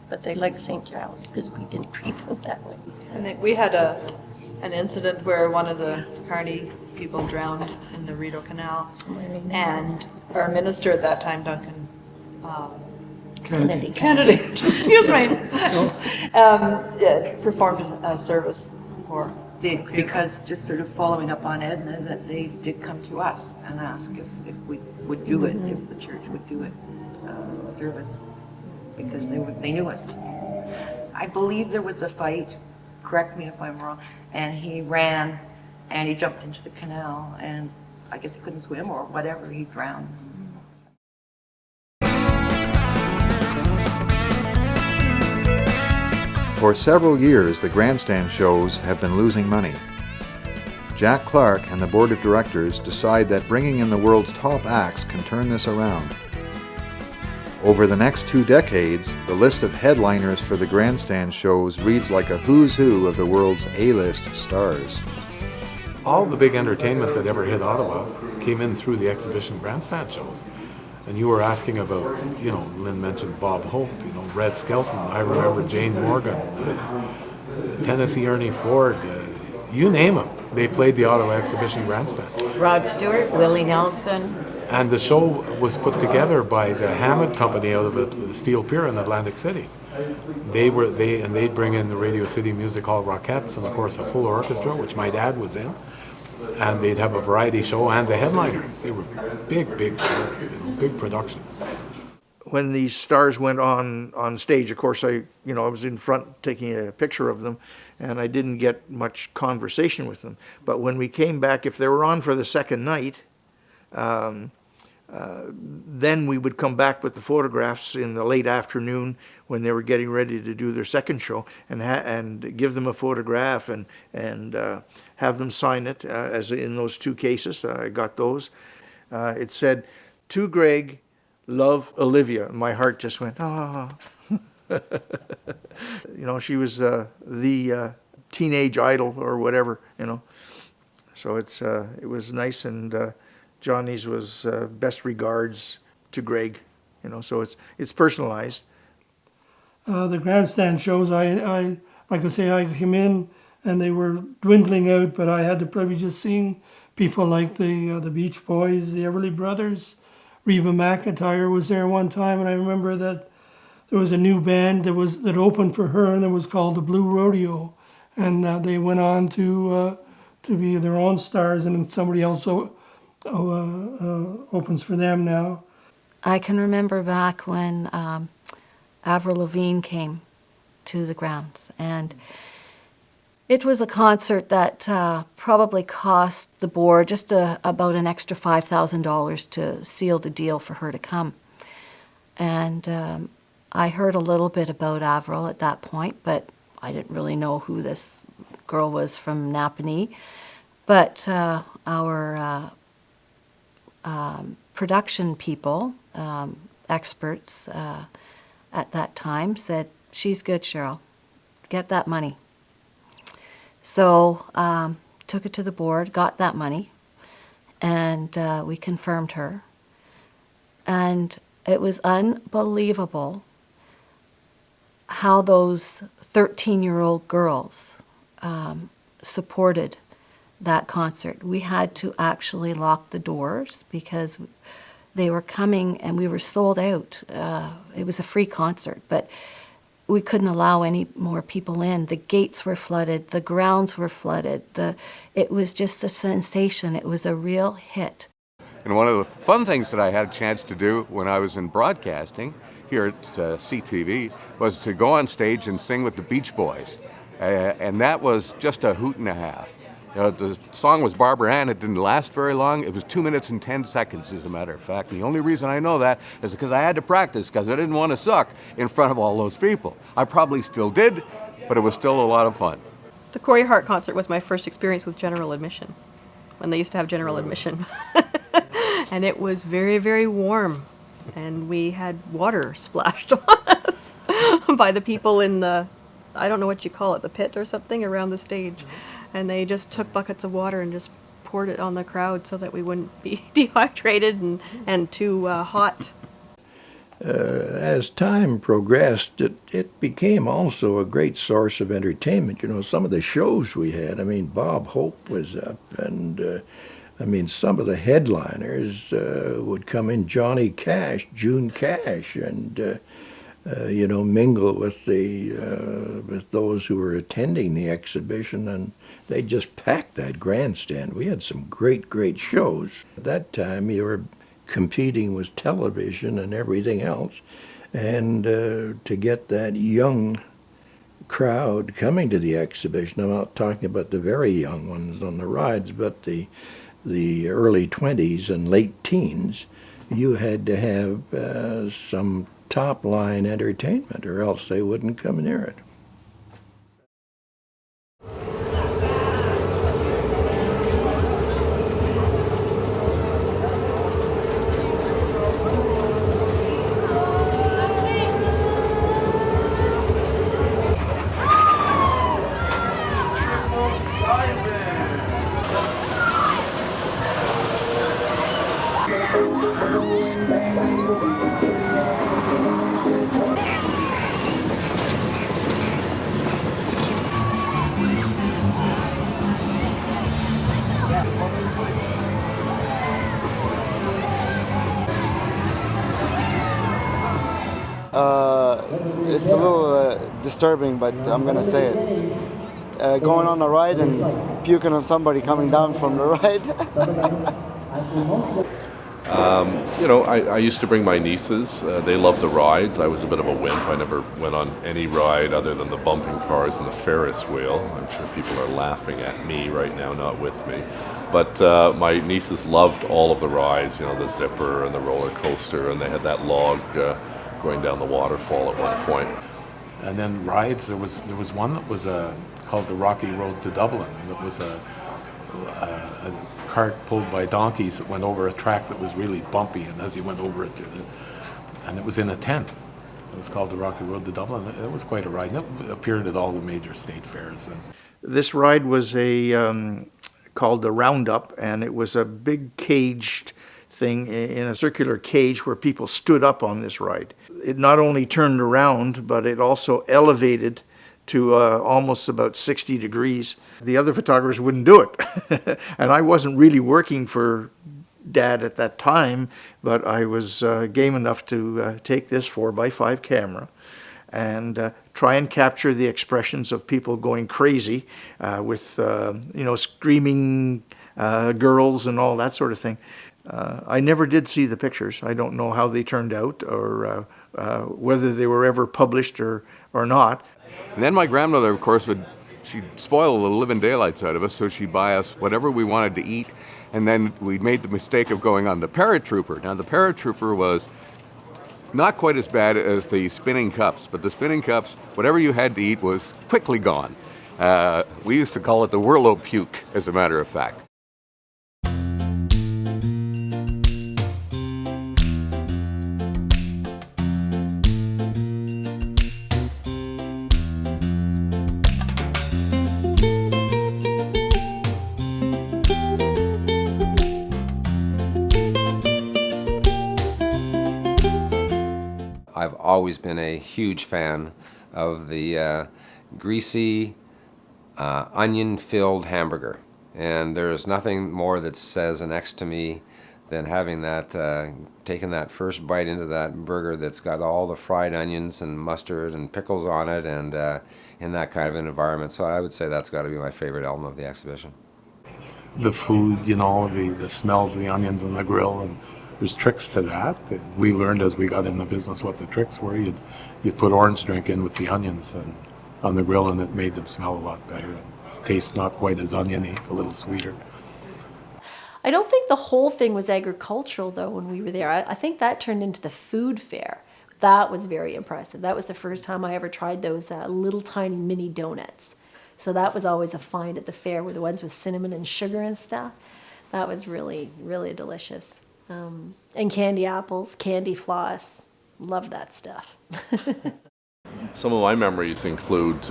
But they liked St. Giles because we didn't treat them that way. And we had an incident where one of the Carney people drowned in the Rideau Canal, and our minister at that time, Duncan Kennedy, excuse me, performed a service for. Because just sort of following up on Edna, that they did come to us and ask if we would do it, if the church would do it, service, because they knew us. I believe there was a fight, correct me if I'm wrong, and he ran and he jumped into the canal, and I guess he couldn't swim or whatever, he drowned. For several years, the Grandstand shows have been losing money. Jack Clark and the board of directors decide that bringing in the world's top acts can turn this around. Over the next 2 decades, the list of headliners for the Grandstand shows reads like a who's who of the world's A-list stars. All the big entertainment that ever hit Ottawa came in through the exhibition Grandstand shows. And you were asking about, you know, Lynn mentioned Bob Hope, you know, Red Skelton, I remember Jane Morgan, Tennessee Ernie Ford, you name them. They played the Ottawa Exhibition Grandstand. Rod Stewart, Willie Nelson. And the show was put together by the Hammond Company out of the Steel Pier in Atlantic City. They'd bring in the Radio City Music Hall Rockettes and of course a full orchestra, which my dad was in. And they'd have a variety show and the headliner. They were big shows, you know, big productions. When these stars went on stage, of course, I was in front taking a picture of them, and I didn't get much conversation with them. But when we came back, if they were on for the second night, then we would come back with the photographs in the late afternoon when they were getting ready to do their second show, and give them a photograph and have them sign it, as in those 2 cases. I got those. It said, "To Greg, love, Olivia." My heart just went, ah. You know, she was the teenage idol or whatever, you know. So it was nice, and Johnny's was best regards to Greg, you know, so it's personalized. The Grandstand shows, I like I say, I came in and they were dwindling out, but I had the privilege of seeing people like the Beach Boys, the Everly Brothers. Reba McEntire was there one time, and I remember that there was a new band that opened for her, and it was called the Blue Rodeo, and they went on to be their own stars, and then somebody else opens for them now. I can remember back when Avril Lavigne came to the grounds, and it was a concert that probably cost the board just about an extra $5,000 to seal the deal for her to come. And I heard a little bit about Avril at that point, but I didn't really know who this girl was from Napanee. But our production people, experts at that time, said, "She's good, Cheryl. Get that money." So took it to the board, got that money, and we confirmed her. And it was unbelievable how those 13-year-old girls supported that concert. We had to actually lock the doors because they were coming and we were sold out. It was a free concert, but we couldn't allow any more people in. The gates were flooded, the grounds were flooded. It was just a sensation. It was a real hit. And one of the fun things that I had a chance to do when I was in broadcasting here at CTV was to go on stage and sing with the Beach Boys. And that was just a hoot and a half. You know, the song was Barbara Ann. It didn't last very long. It was 2 minutes and 10 seconds, as a matter of fact. And the only reason I know that is because I had to practice, because I didn't want to suck in front of all those people. I probably still did, but it was still a lot of fun. The Corey Hart concert was my first experience with general admission, when they used to have general admission. And it was very, very warm, and we had water splashed on us. by the people in the, I don't know what you call it, the pit or something around the stage. And they just took buckets of water and just poured it on the crowd so that we wouldn't be dehydrated and too hot. As time progressed, it became also a great source of entertainment. You know, some of the shows we had, I mean, Bob Hope was up, and I mean, some of the headliners would come in, Johnny Cash, June Cash, and you know, mingle with with those who were attending the exhibition, and they just packed that grandstand. We had some great shows. At that time, you were competing with television and everything else, and to get that young crowd coming to the exhibition, I'm not talking about the very young ones on the rides, but the early 20s and late teens, you had to have some top-line entertainment, or else they wouldn't come near it. It's a little disturbing, but I'm going to say it. Going on a ride and puking on somebody coming down from the ride. You know, I used to bring my nieces. They loved the rides. I was a bit of a wimp. I never went on any ride other than the bumping cars and the Ferris wheel. I'm sure people are laughing at me right now, not with me. But my nieces loved all of the rides, you know, the zipper and the roller coaster, and they had that log going down the waterfall at one point. And then rides, there was one that was called the Rocky Road to Dublin. That was a cart pulled by donkeys that went over a track that was really bumpy, and as you went over it, and it was in a tent. It was called the Rocky Road to Dublin. It was quite a ride, and it appeared at all the major state fairs. And this ride was called the Roundup, and it was a big caged thing in a circular cage where people stood up on this ride. It not only turned around, but it also elevated to almost about 60 degrees. The other photographers wouldn't do it. And I wasn't really working for Dad at that time, but I was game enough to take this 4x5 camera and try and capture the expressions of people going crazy with, you know, screaming girls and all that sort of thing. I never did see the pictures. I don't know how they turned out, or whether they were ever published or not. And then my grandmother, of course, she'd spoil the living daylights out of us, so she'd buy us whatever we wanted to eat, and then we made the mistake of going on the paratrooper. Now, the paratrooper was not quite as bad as the spinning cups, but the spinning cups, whatever you had to eat was quickly gone. We used to call it the Whirlo puke, as a matter of fact. I've always been a huge fan of the greasy, onion-filled hamburger. And there's nothing more that says an X to me than having that, taking that first bite into that burger that's got all the fried onions and mustard and pickles on it, and in that kind of an environment. So I would say that's got to be my favorite element of the exhibition. the food, you know, the smells, the onions on the grill, and there's tricks to that. We learned as we got in the business what the tricks were. You'd put orange drink in with the onions and on the grill, and it made them smell a lot better. And taste not quite as oniony, a little sweeter. I don't think the whole thing was agricultural, though, when we were there. I think that turned into the food fair. That was very impressive. That was the first time I ever tried those little tiny mini donuts. So that was always a find at the fair, were the ones with cinnamon and sugar and stuff. That was really, really delicious. And candy apples, candy floss. Loved that stuff. Some of my memories include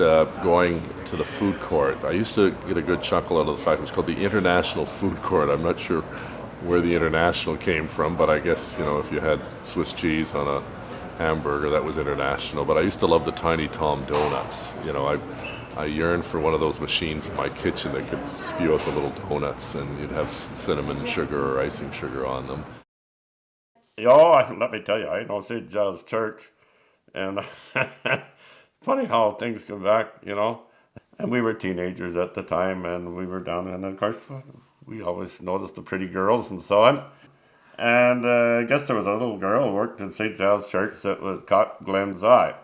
going to the food court. I used to get a good chuckle out of the fact it was called the International Food Court. I'm not sure where the international came from, but I guess, you know, if you had Swiss cheese on a hamburger, that was international. But I used to love the Tiny Tom donuts. You know, I yearned for one of those machines in my kitchen that could spew out the little donuts, and you'd have cinnamon sugar or icing sugar on them. Let me tell you, I know St. Giles Church, and funny how things come back, you know. And we were teenagers at the time, and we were down, and of course, we always noticed the pretty girls and so on. And I guess there was a little girl who worked in St. Giles Church that was caught Glenn's eye.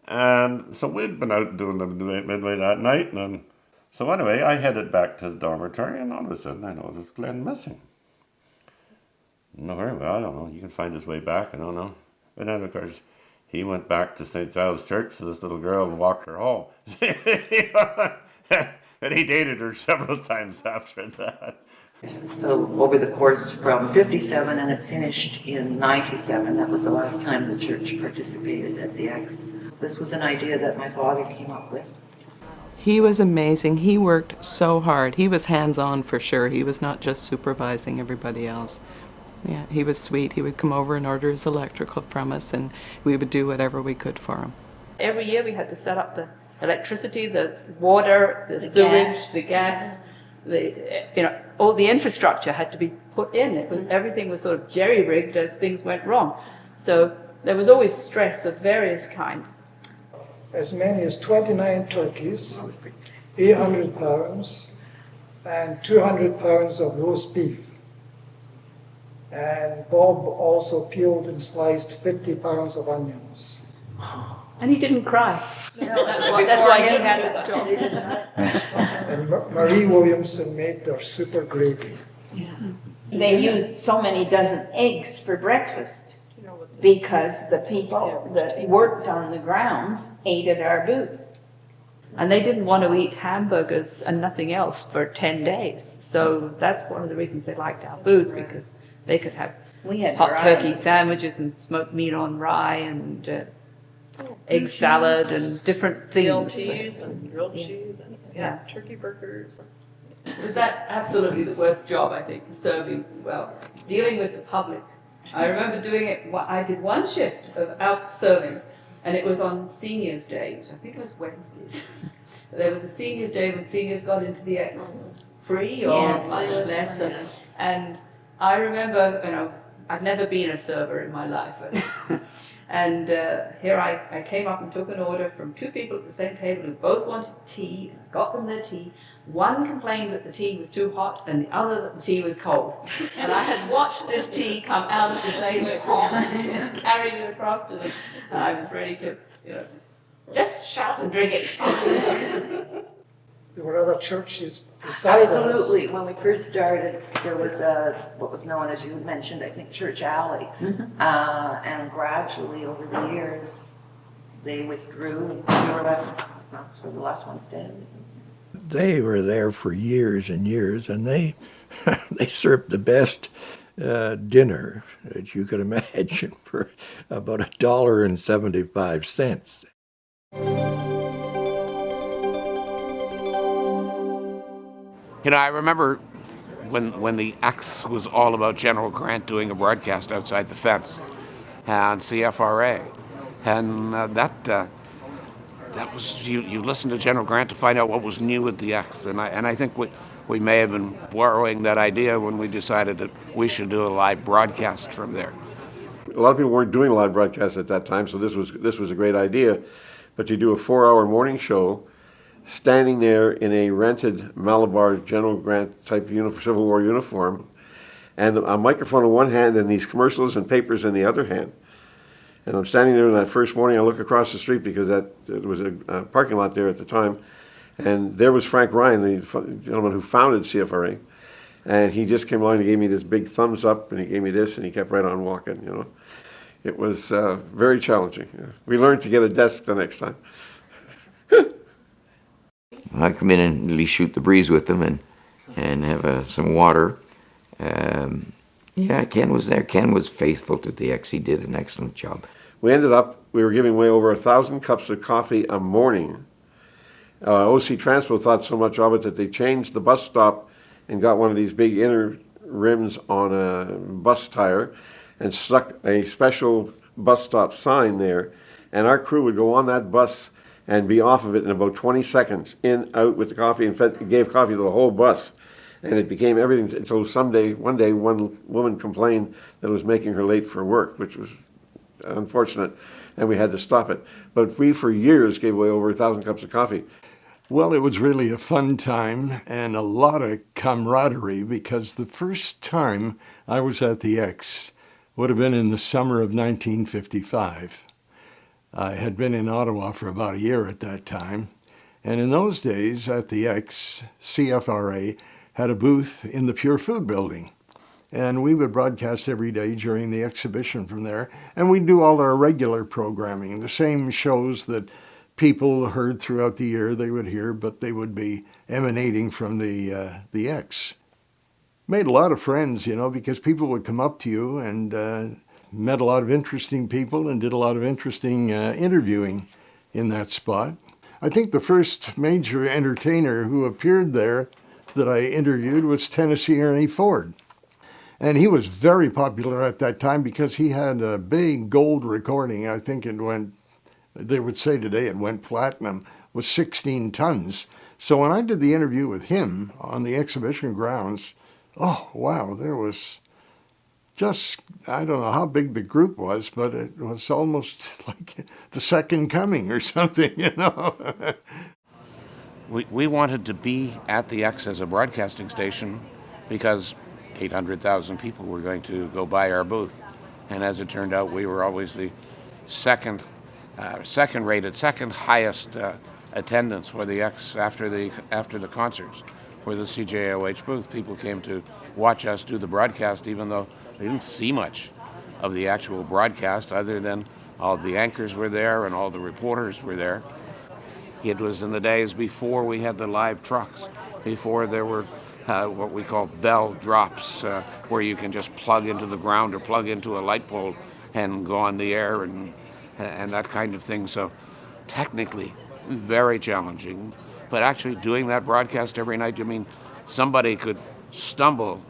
And so we'd been out doing the Midway that night, and so anyway, I headed back to the dormitory, and all of a sudden I noticed Glenn missing. No, very well, I don't know. You can find his way back, I don't know. But then, of course, he went back to St. Giles Church to this little girl and walked her home. And he dated her several times after that. So over the course from 57 and it finished in 97, that was the last time the church participated at the X. This was an idea that my father came up with. He was amazing. He worked so hard. He was hands-on for sure. He was not just supervising everybody else. Yeah, he was sweet. He would come over and order his electrical from us, and we would do whatever we could for him. Every year we had to set up the electricity, the water, the sewage, the gas, all the infrastructure had to be put in. Everything was sort of jerry-rigged as things went wrong. So there was always stress of various kinds. As many as 29 turkeys, 800 pounds, and 200 pounds of roast beef. And Bob also peeled and sliced 50 pounds of onions. And he didn't cry. That's why he had that job. And Marie Williamson made their super gravy. They used so many dozen eggs for breakfast because the people that worked on the grounds ate at our booth. And they didn't want to eat hamburgers and nothing else for 10 days. So that's one of the reasons they liked our booth, because they could have hot turkey sandwiches and smoked meat on rye and egg salad and different things. Grilled cheese and grilled cheese and turkey burgers. That's absolutely the worst job, I think, serving, dealing with the public. I remember doing it, I did one shift of out serving, and it was on Seniors' Day, which I think was Wednesdays. There was a Seniors' Day when seniors got into the X free or much less. And I remember, I'd never been a server in my life. And here I came up and took an order from two people at the same table who both wanted tea, got them their tea. One complained that the tea was too hot and the other that the tea was cold. And I had watched this tea come out of the same pot and carried it across to them. And I was ready to, just shout and drink it. There were other churches beside us. Absolutely. When we first started, there was what was known, as you mentioned, I think, Church Alley. And gradually, over the years, they withdrew. We were left for the last one standing. They were there for years and years, and they served the best dinner that you could imagine for about $1.75. I remember when the X was all about General Grant doing a broadcast outside the fence and CFRA, and that was you listened to General Grant to find out what was new at the X, and I think we may have been borrowing that idea when we decided that we should do a live broadcast from there. A lot of people weren't doing live broadcasts at that time, so this was a great idea. But you do a 4-hour morning show, standing there in a rented Malabar General Grant type Civil War uniform, and a microphone in one hand and these commercials and papers in the other hand. And I'm standing there that first morning, I look across the street because there was a parking lot there at the time, and there was Frank Ryan, the gentleman who founded CFRA, and he just came along and gave me this big thumbs up, and he gave me this, and he kept right on walking, It was very challenging. We learned to get a desk the next time. I come in and at least shoot the breeze with them and have some water. Ken was there. Ken was faithful to the X. He did an excellent job. We were giving away over 1,000 cups of coffee a morning. OC Transpo thought so much of it that they changed the bus stop and got one of these big inner rims on a bus tire and stuck a special bus stop sign there. And our crew would go on that bus and be off of it in about 20 seconds, in, out with the coffee, and gave coffee to the whole bus. And it became everything until one day, one woman complained that it was making her late for work, which was unfortunate, and we had to stop it. But we, for years, gave away over 1,000 cups of coffee. Well, it was really a fun time and a lot of camaraderie, because the first time I was at the X would have been in the summer of 1955. I had been in Ottawa for about a year at that time, and in those days at the X, CFRA had a booth in the Pure Food Building, and we would broadcast every day during the exhibition from there, and we'd do all our regular programming, the same shows that people heard throughout the year they would hear, but they would be emanating from the X. Made a lot of friends, you know, because people would come up to you and met a lot of interesting people and did a lot of interesting interviewing in that spot. I think the first major entertainer who appeared there that I interviewed was Tennessee Ernie Ford. And he was very popular at that time because he had a big gold recording. I think it went, they would say today it went platinum, was 16 tons. So when I did the interview with him on the exhibition grounds, oh, wow, there was just, I don't know how big the group was, but it was almost like the second coming or something, you know. We wanted to be at the X as a broadcasting station because 800,000 people were going to go by our booth. And as it turned out, we were always the second highest attendance for the X after the concerts for the CJOH booth. People came to watch us do the broadcast, even though they didn't see much of the actual broadcast other than all the anchors were there and all the reporters were there. It was in the days before we had the live trucks, before there were what we call bell drops, where you can just plug into the ground or plug into a light pole and go on the air and that kind of thing. So technically, very challenging. But actually doing that broadcast every night, I mean, somebody could stumble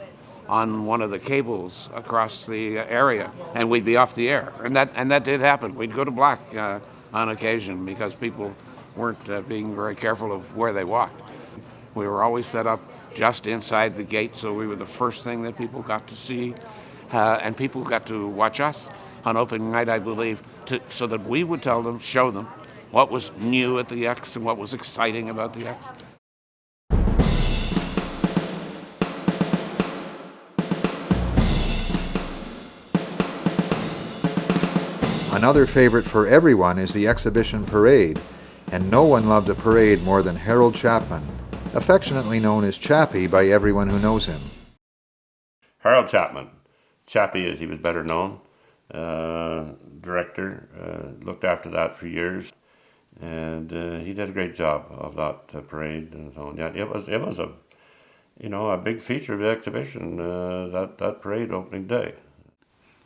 on one of the cables across the area and we'd be off the air. And that did happen. We'd go to black on occasion because people weren't being very careful of where they walked. We were always set up just inside the gate, so we were the first thing that people got to see, and people got to watch us on opening night, I believe, so that we would tell them, show them what was new at the X and what was exciting about the X. Another favorite for everyone is the exhibition parade, and no one loved a parade more than Harold Chapman, affectionately known as Chappie by everyone who knows him. Harold Chapman, Chappie as he was better known, director, looked after that for years, and he did a great job of that parade and so on. Yeah, it was a big feature of the exhibition, that parade opening day.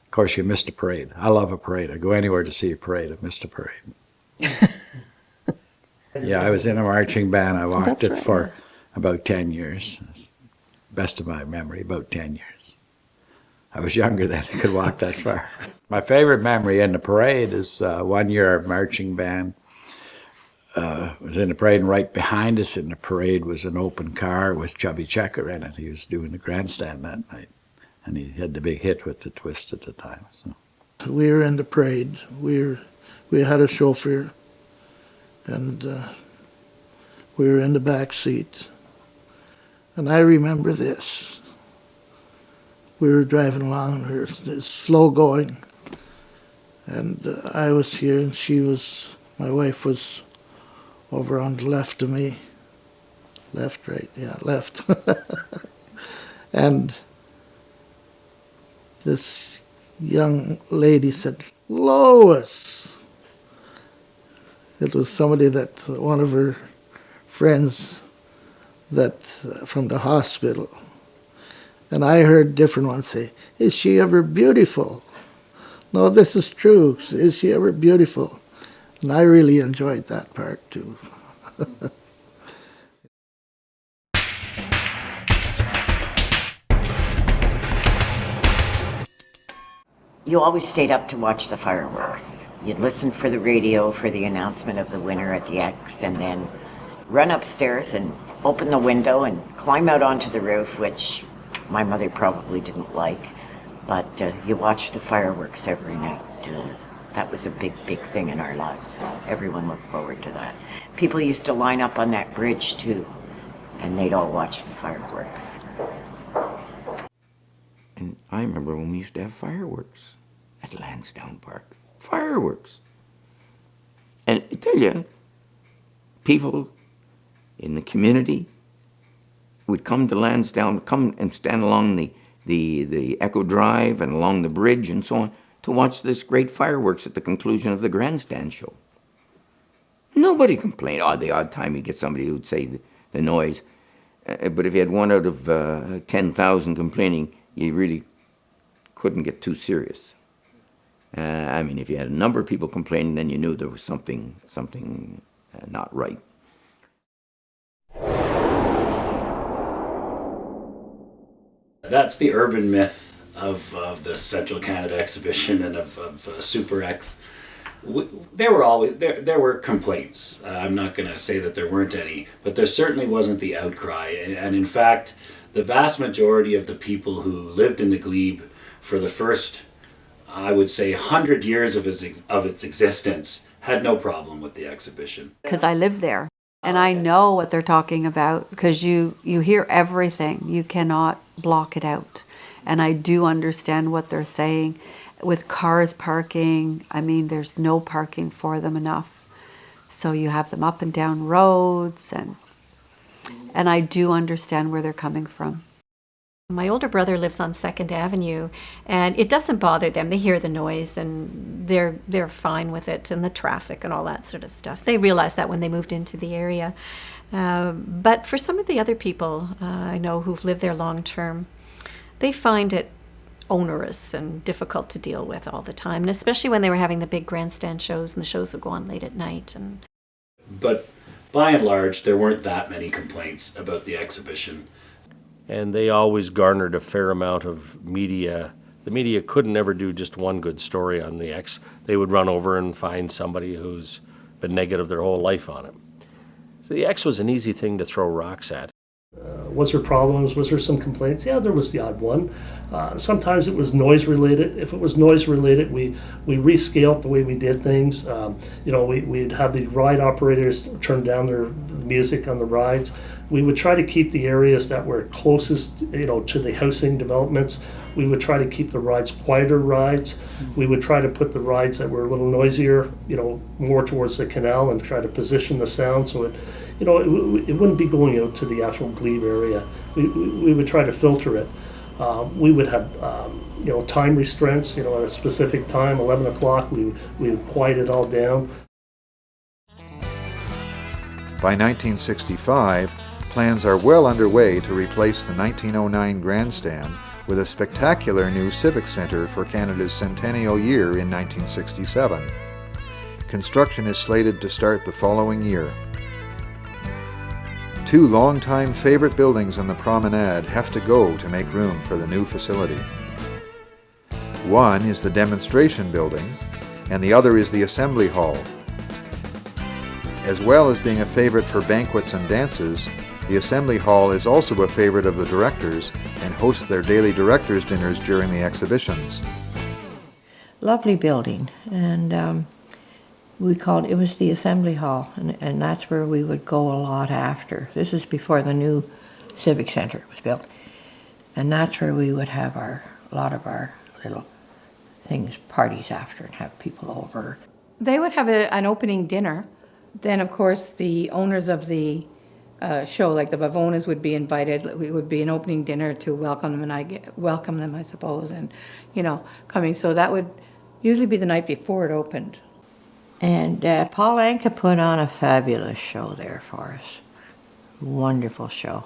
Of course, you missed a parade. I love a parade. I go anywhere to see a parade. I missed a parade. Yeah, I was in a marching band. I walked it for about 10 years. Best of my memory, about 10 years. I was younger then. I could walk that far. My favorite memory in the parade is one year our marching band was in the parade, and right behind us in the parade was an open car with Chubby Checker in it. He was doing the Grandstand that night, and he had the big hit with the twist at the time. So we were in the parade. We had a chauffeur, and we were in the back seat. And I remember this. We were driving along, and we were slow going. And I was here, and my wife was over on the left of me. Left, right, yeah, left. And this young lady said, "Lois." It was somebody that, one of her friends that from the hospital. And I heard different ones say, "Is she ever beautiful?" No, this is true. Is she ever beautiful? And I really enjoyed that part too. You always stayed up to watch the fireworks. You'd listen for the radio for the announcement of the winner at the X, and then run upstairs and open the window and climb out onto the roof, which my mother probably didn't like. But you watched the fireworks every night. That was a big, big thing in our lives. Everyone looked forward to that. People used to line up on that bridge too, and they'd all watch the fireworks. And I remember when we used to have fireworks at Lansdowne Park. Fireworks. And I tell you, people in the community would come to Lansdowne, come and stand along the Echo Drive and along the bridge and so on to watch this great fireworks at the conclusion of the Grandstand show. Nobody complained. Oh, the odd time you get somebody who'd say the noise. But if you had one out of 10,000 complaining, you really couldn't get too serious. I mean, if you had a number of people complaining, then you knew there was something not right. That's the urban myth of the Central Canada Exhibition and of Super X. There were complaints. I'm not going to say that there weren't any, but there certainly wasn't the outcry. And in fact, the vast majority of the people who lived in the Glebe for the first, I would say, 100 years of its existence had no problem with the exhibition. Because I live there and I know what they're talking about, because you hear everything. You cannot block it out. And I do understand what they're saying. With cars parking, I mean, there's no parking for them enough. So you have them up and down roads, and I do understand where they're coming from. My older brother lives on 2nd Avenue, and it doesn't bother them. They hear the noise, and they're fine with it, and the traffic and all that sort of stuff. They realized that when they moved into the area. But for some of the other people I know who've lived there long term, they find it onerous and difficult to deal with all the time, and especially when they were having the big grandstand shows, and the shows would go on late at night. But by and large, there weren't that many complaints about the exhibition. And they always garnered a fair amount of media. The media couldn't ever do just one good story on the X. They would run over and find somebody who's been negative their whole life on it. So the X was an easy thing to throw rocks at. Was there problems? Was there some complaints? Yeah, there was the odd one. Sometimes it was noise related. If it was noise related, we rescaled the way we did things. We'd have the ride operators turn down their music on the rides. We would try to keep the areas that were closest, to the housing developments. We would try to keep the rides quieter rides. We would try to put the rides that were a little noisier, more towards the canal, and try to position the sound so it wouldn't be going out to the actual Glebe area. We would try to filter it. We would have, time restraints, at a specific time, 11 o'clock, we would quiet it all down. By 1965, plans are well underway to replace the 1909 Grandstand with a spectacular new Civic Center for Canada's centennial year in 1967. Construction is slated to start the following year. Two longtime favorite buildings on the promenade have to go to make room for the new facility. One is the Demonstration Building, and the other is the Assembly Hall. As well as being a favorite for banquets and dances, the Assembly Hall is also a favorite of the directors and hosts their daily directors' dinners during the exhibitions. Lovely building, and it was the Assembly Hall, and that's where we would go a lot after. This is before the new Civic Center was built, and that's where we would have a lot of our little parties after, and have people over. They would have an opening dinner. Then, of course, the owners of the show, like the Vavonas, would be invited. It would be an opening dinner to welcome them, and I welcome them, I suppose, and coming. So that would usually be the night before it opened. And Paul Anka put on a fabulous show there for us. Wonderful show,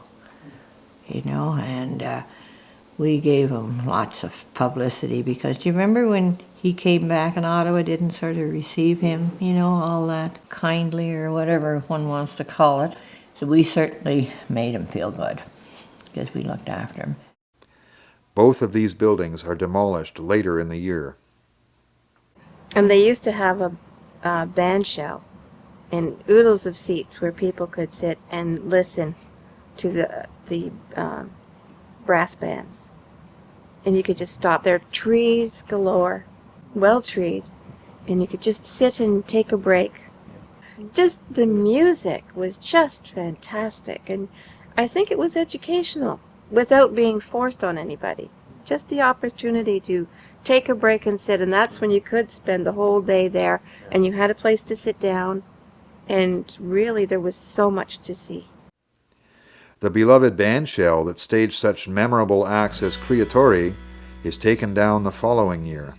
and we gave him lots of publicity, because do you remember when he came back and Ottawa didn't sort of receive him, you know, all that kindly or whatever one wants to call it. So we certainly made him feel good because we looked after him. Both of these buildings are demolished later in the year. And they used to have a band shell and oodles of seats where people could sit and listen to the brass bands. And you could just stop there, trees galore, well treed, and you could just sit and take a break. Just the music was just fantastic, and I think it was educational without being forced on anybody. Just the opportunity to take a break and sit, and that's when you could spend the whole day there, and you had a place to sit down, and really there was so much to see. The beloved bandshell that staged such memorable acts as Creatori is taken down the following year.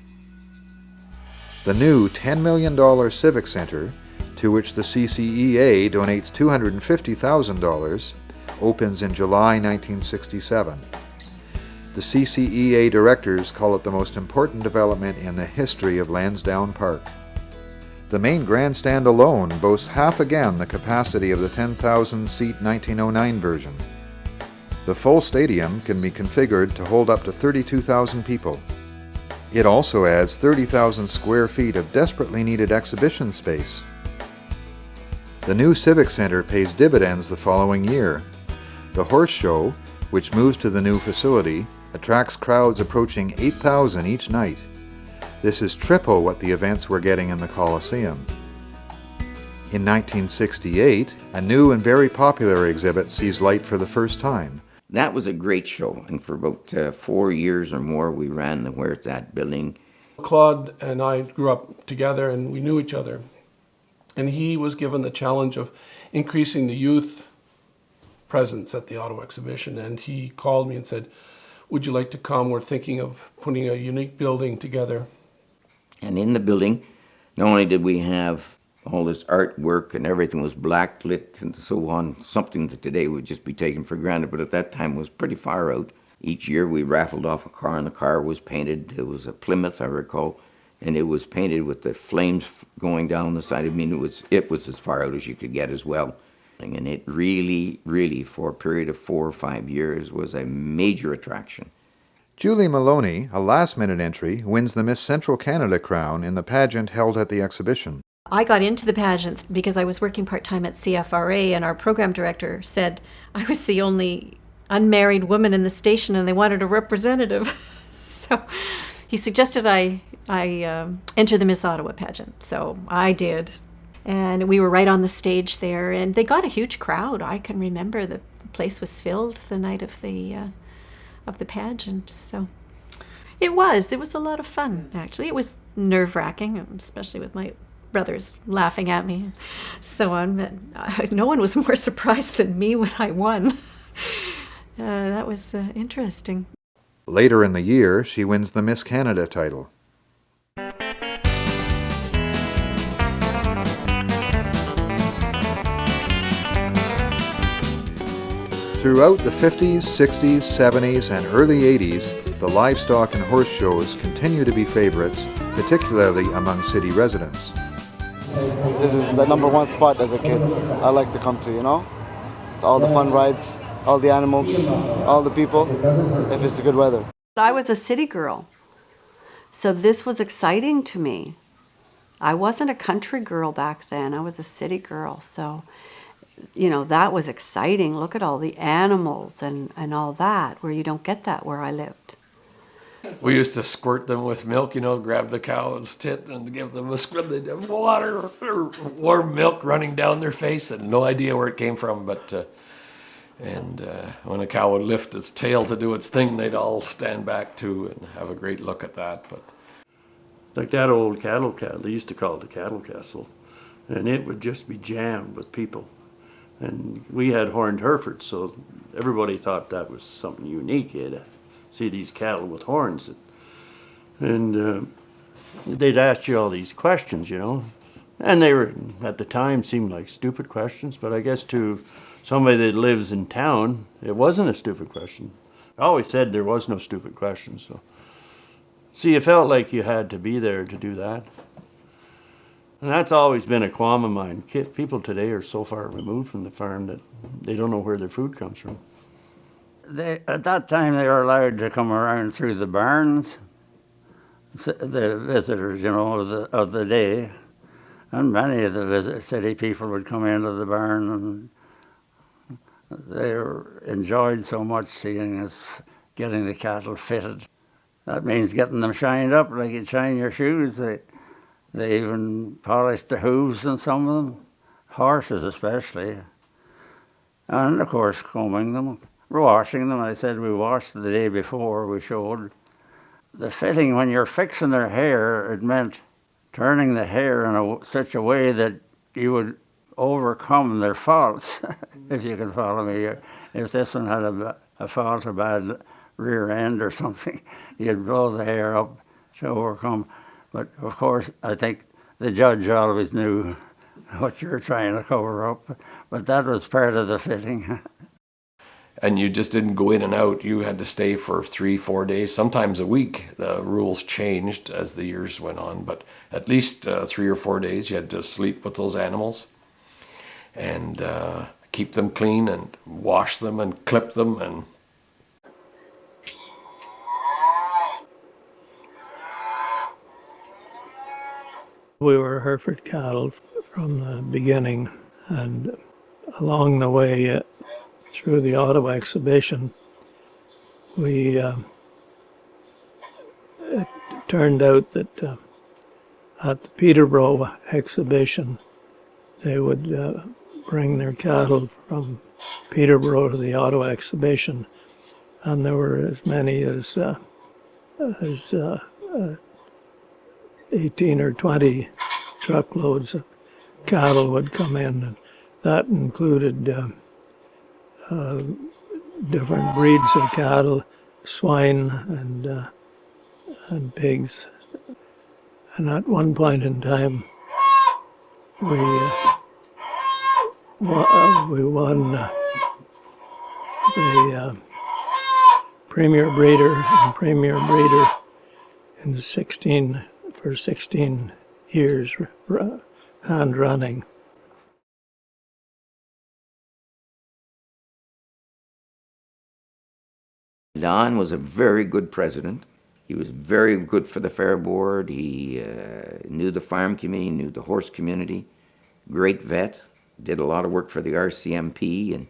The new $10 million Civic Center, to which the CCEA donates $250,000, opens in July 1967. The CCEA directors call it the most important development in the history of Lansdowne Park. The main grandstand alone boasts half again the capacity of the 10,000-seat 1909 version. The full stadium can be configured to hold up to 32,000 people. It also adds 30,000 square feet of desperately needed exhibition space. The new Civic Center pays dividends the following year. The horse show, which moves to the new facility, attracts crowds approaching 8,000 each night. This is triple what the events were getting in the Coliseum. In 1968, a new and very popular exhibit sees light for the first time. That was a great show, and for about 4 years or more we ran the Where It's At building. Claude and I grew up together and we knew each other. And he was given the challenge of increasing the youth presence at the Ottawa Exhibition. And he called me and said, would you like to come? We're thinking of putting a unique building together. And in the building, not only did we have all this artwork and everything was black lit and so on, something that today would just be taken for granted, but at that time was pretty far out. Each year we raffled off a car and the car was painted. It was a Plymouth, I recall, and it was painted with the flames going down the side. I mean, it was as far out as you could get as well. And it really, for a period of 4 or 5 years, was a major attraction. Julie Maloney, a last-minute entry, wins the Miss Central Canada crown in the pageant held at the exhibition. I got into the pageant because I was working part-time at CFRA, and our program director said I was the only unmarried woman in the station and they wanted a representative. So he suggested I enter the Miss Ottawa pageant. So I did. And we were right on the stage there, and they got a huge crowd. I can remember the place was filled the night of the pageant. So it was a lot of fun, actually. It was nerve-wracking, especially with my brothers laughing at me and so on, but no one was more surprised than me when I won. That was interesting. Later in the year, she wins the Miss Canada title. Throughout the 50s, 60s, 70s, and early 80s, the livestock and horse shows continue to be favorites, particularly among city residents. This is the #1 spot as a kid I like to come to, you know? It's all the fun rides, all the animals, all the people, if it's good weather. I was a city girl, so this was exciting to me. I wasn't a country girl back then, I was a city girl, so you know, that was exciting. Look at all the animals and all that, where you don't get that where I lived. We used to squirt them with milk, you know, grab the cow's tit and give them a squirt. They'd have water or warm milk running down their face and no idea where it came from. But when a cow would lift its tail to do its thing, they'd all stand back too and have a great look at that. But like that old cattle castle, they used to call it the cattle castle, and it would just be jammed with people. And we had horned Herefords, so everybody thought that was something unique. You had to see these cattle with horns. And they'd ask you all these questions, you know. And they were, at the time, seemed like stupid questions, but I guess to somebody that lives in town, it wasn't a stupid question. I always said there was no stupid question, so So you felt like you had to be there to do that. And that's always been a qualm of mine. People today are so far removed from the farm that they don't know where their food comes from. At that time, they were allowed to come around through the barns, the visitors, you know, of the day. And many of the city people would come into the barn, and they enjoyed so much seeing us getting the cattle fitted. That means getting them shined up like you'd shine your shoes. They even polished the hooves on some of them, horses especially. And of course, combing them, washing them. I said we washed the day before, we showed. The fitting, when you're fixing their hair, it meant turning the hair in such a way that you would overcome their faults, if you can follow me. If this one had a fault, a bad rear end or something, you'd blow the hair up to overcome. But of course, I think the judge always knew what you're trying to cover up, but that was part of the fitting. And you just didn't go in and out. You had to stay for 3-4 days, sometimes a week. The rules changed as the years went on, but at least 3 or 4 days you had to sleep with those animals and keep them clean and wash them and clip them. And we were Hereford cattle from the beginning, and along the way through the Ottawa Exhibition, it turned out that at the Peterborough Exhibition, they would bring their cattle from Peterborough to the Ottawa Exhibition, and there were as many as 18 or 20 truckloads of cattle would come in, and that included different breeds of cattle, swine and pigs. And at one point in time, we won the Premier Breeder and Premier Breeder in 16 years hand running. Don was a very good president. He was very good for the Fair Board. He knew the farm community, knew the horse community. Great vet, did a lot of work for the RCMP. And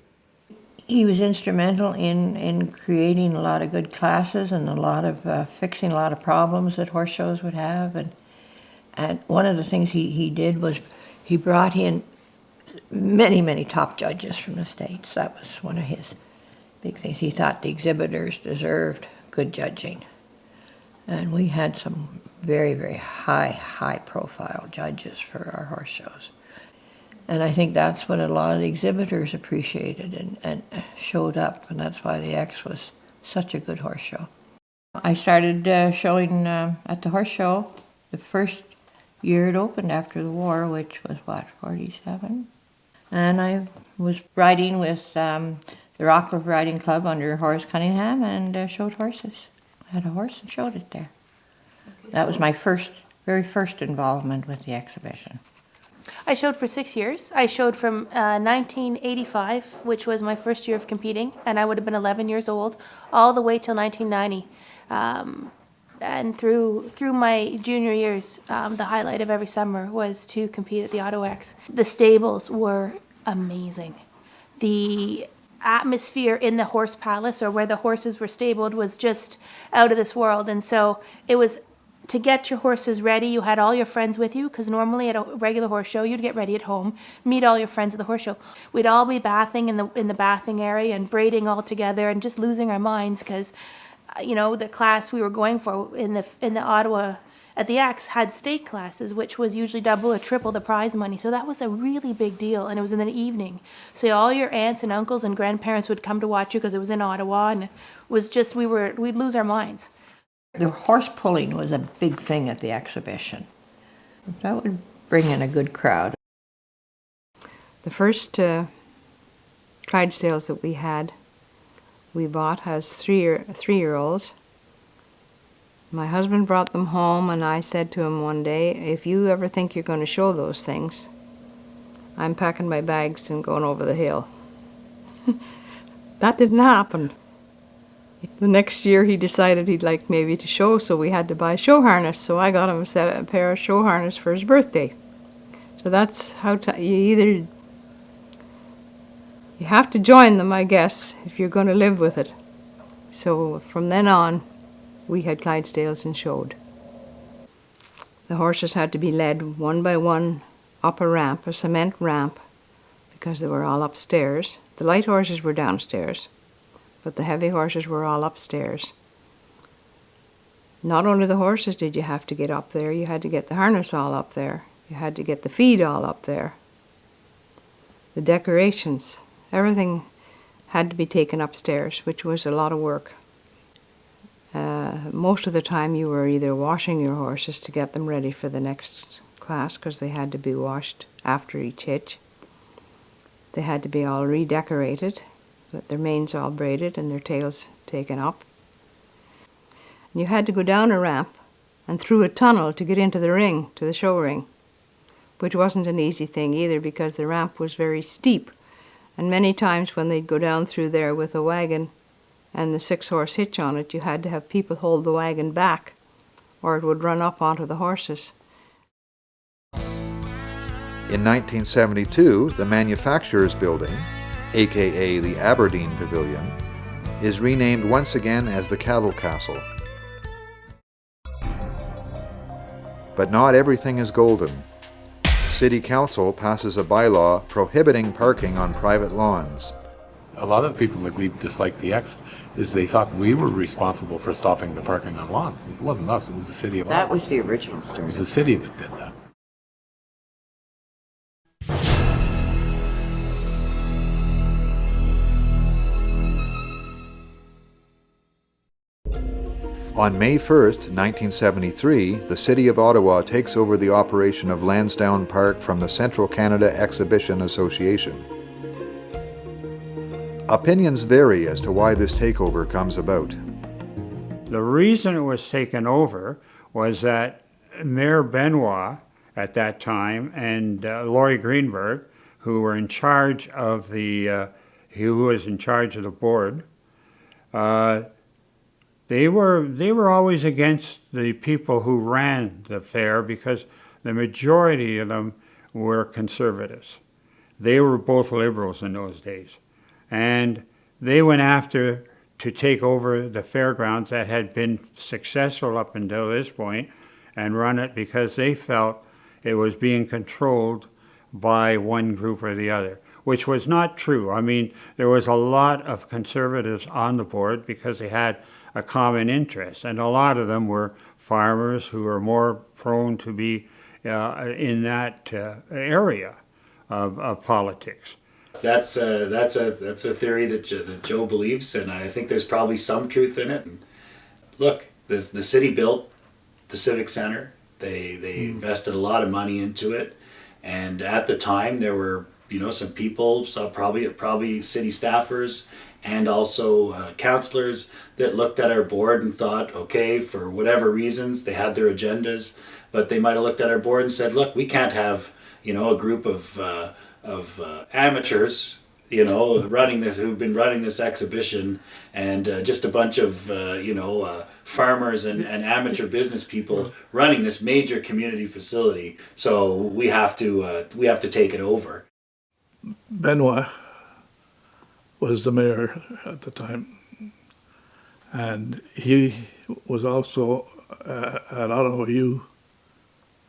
he was instrumental in creating a lot of good classes and a lot of fixing a lot of problems that horse shows would have. And one of the things he did was he brought in many top judges from the States. That was one of his big things. He thought the exhibitors deserved good judging. And we had some very high profile judges for our horse shows. And I think that's what a lot of the exhibitors appreciated and showed up, and that's why the X was such a good horse show. I started showing at the horse show the first year it opened after the war, which was, 47? And I was riding with the Rockcliffe Riding Club under Horace Cunningham and showed horses. I had a horse and showed it there. That was my very first involvement with the exhibition. I showed for 6 years. I showed from 1985, which was my first year of competing, and I would have been 11 years old, all the way till 1990. And through my junior years, the highlight of every summer was to compete at the Ottawa X. The stables were amazing. The atmosphere in the horse palace, or where the horses were stabled, was just out of this world. And so it was to get your horses ready. You had all your friends with you, because normally at a regular horse show you'd get ready at home, meet all your friends at the horse show. We'd all be bathing in the bathing area and braiding all together and just losing our minds, because the class we were going for in the Ottawa at the X had state classes, which was usually double or triple the prize money. So that was a really big deal, and it was in the evening. So all your aunts and uncles and grandparents would come to watch you because it was in Ottawa, and it was just we'd lose our minds. The horse pulling was a big thing at the exhibition. That would bring in a good crowd. The first Clydesdales that we bought as three-year-olds, My husband brought them home, and I said to him one day, if you ever think you're going to show those things, I'm packing my bags and going over the hill. That didn't happen. The next year he decided he'd like maybe to show, so we had to buy show harness. So I got him a pair of show harness for his birthday. So that's how you have to join them, I guess, if you're going to live with it. So from then on, we had Clydesdales and showed. The horses had to be led one by one up a ramp, a cement ramp, because they were all upstairs. The light horses were downstairs, but the heavy horses were all upstairs. Not only the horses did you have to get up there, you had to get the harness all up there. You had to get the feed all up there. The decorations, everything had to be taken upstairs, which was a lot of work. Most of the time you were either washing your horses to get them ready for the next class, because they had to be washed after each hitch. They had to be all redecorated, with their manes all braided and their tails taken up. And you had to go down a ramp and through a tunnel to get into the ring, to the show ring, which wasn't an easy thing either, because the ramp was very steep. And many times when they'd go down through there with a wagon and the 6-horse hitch on it, you had to have people hold the wagon back, or it would run up onto the horses. In 1972, the Manufacturers Building, aka the Aberdeen Pavilion, is renamed once again as the Cattle Castle. But not everything is golden. City Council passes a bylaw prohibiting parking on private lawns. A lot of the people in Glebe disliked the X is they thought we were responsible for stopping the parking on lawns. It wasn't us, it was the city of Ottawa. That was the original story. It was the city that did that. On May 1st, 1973, the City of Ottawa takes over the operation of Lansdowne Park from the Central Canada Exhibition Association. Opinions vary as to why this takeover comes about. The reason it was taken over was that Mayor Benoit at that time and Laurie Greenberg, who were in charge of the board, they were always against the people who ran the fair, because the majority of them were conservatives. They were both liberals in those days. And they went after to take over the fairgrounds that had been successful up until this point and run it, because they felt it was being controlled by one group or the other, which was not true. I mean, there was a lot of conservatives on the board because they had a common interest, and a lot of them were farmers who were more prone to be in that area of politics. That's a theory that Joe believes, and I think there's probably some truth in it. Look, the city built the Civic Center. They invested a lot of money into it, and at the time there were some people, probably city staffers and also councillors that looked at our board and thought, okay, for whatever reasons, they had their agendas, but they might have looked at our board and said, look, we can't have a group of amateurs, running this, who've been running this exhibition, and just a bunch of, farmers and amateur business people running this major community facility. So we have to take it over. Benoit was the mayor at the time, and he was also at Ottawa U.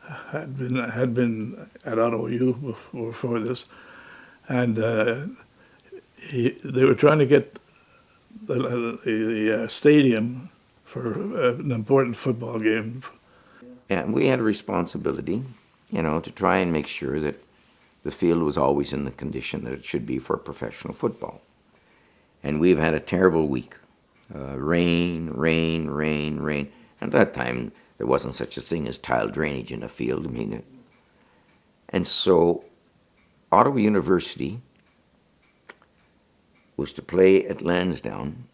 Had been at Ottawa U before this, and they were trying to get the stadium for an important football game. Yeah, we had a responsibility, to try and make sure that the field was always in the condition that it should be for professional football. And we've had a terrible week. Rain. At that time, there wasn't such a thing as tile drainage in a field. And so Ottawa University was to play at Lansdowne,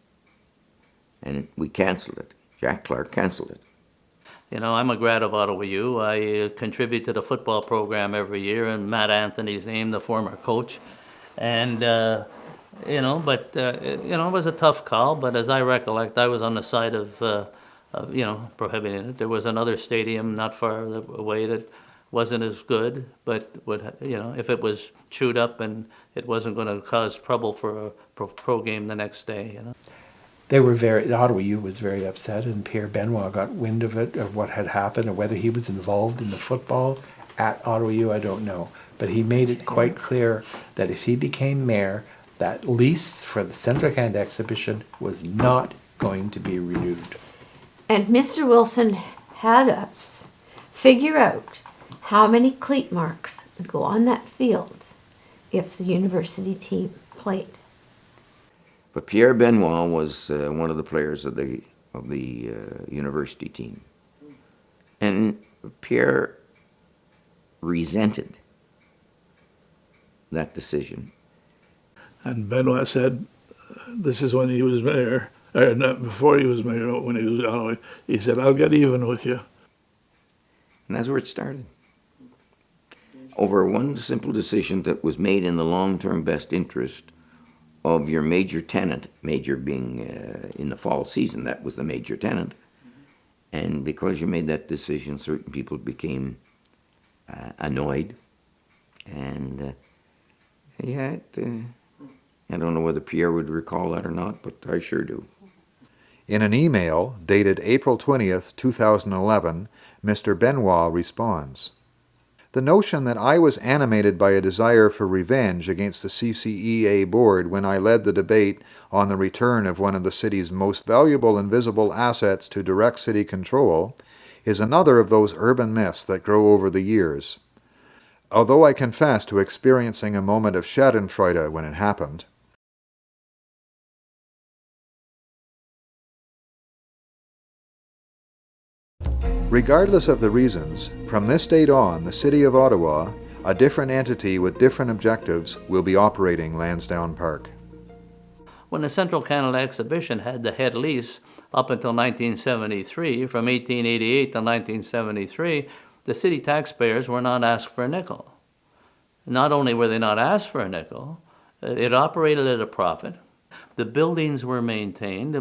and we cancelled it. Jack Clark cancelled it. You know, I'm a grad of Ottawa U. I contribute to the football program every year, and Matt Anthony's named the former coach. And, you know, but, you know, it was a tough call, but as I recollect, I was on the side of you know, prohibiting it. There was another stadium not far away that wasn't as good, but would, you know, if it was chewed up and it wasn't going to cause trouble for a pro game the next day, you know. They were the Ottawa U was very upset, and Pierre Benoit got wind of it, of what had happened, or whether he was involved in the football at Ottawa U, I don't know. But he made it quite clear that if he became mayor, that lease for the Central Canada Exhibition was not going to be renewed. And Mr. Wilson had us figure out how many cleat marks would go on that field if the university team played. But Pierre Benoit was one of the players of the university team, and Pierre resented that decision. And Benoit said, this is when he was mayor, or not before he was mayor, when he was Ottawa, he said, I'll get even with you. And that's where it started. Over one simple decision that was made in the long-term best interest of your major tenant, major being in the fall season, that was the major tenant. And because you made that decision, certain people became annoyed. And yeah, I don't know whether Pierre would recall that or not, but I sure do. In an email dated April 20th, 2011, Mr. Benoit responds, "The notion that I was animated by a desire for revenge against the CCEA board when I led the debate on the return of one of the city's most valuable and visible assets to direct city control is another of those urban myths that grow over the years. Although I confess to experiencing a moment of schadenfreude when it happened, regardless of the reasons, from this date on, the City of Ottawa, a different entity with different objectives, will be operating Lansdowne Park." When the Central Canada Exhibition had the head lease up until 1973, from 1888 to 1973, the city taxpayers were not asked for a nickel. Not only were they not asked for a nickel, it operated at a profit. The buildings were maintained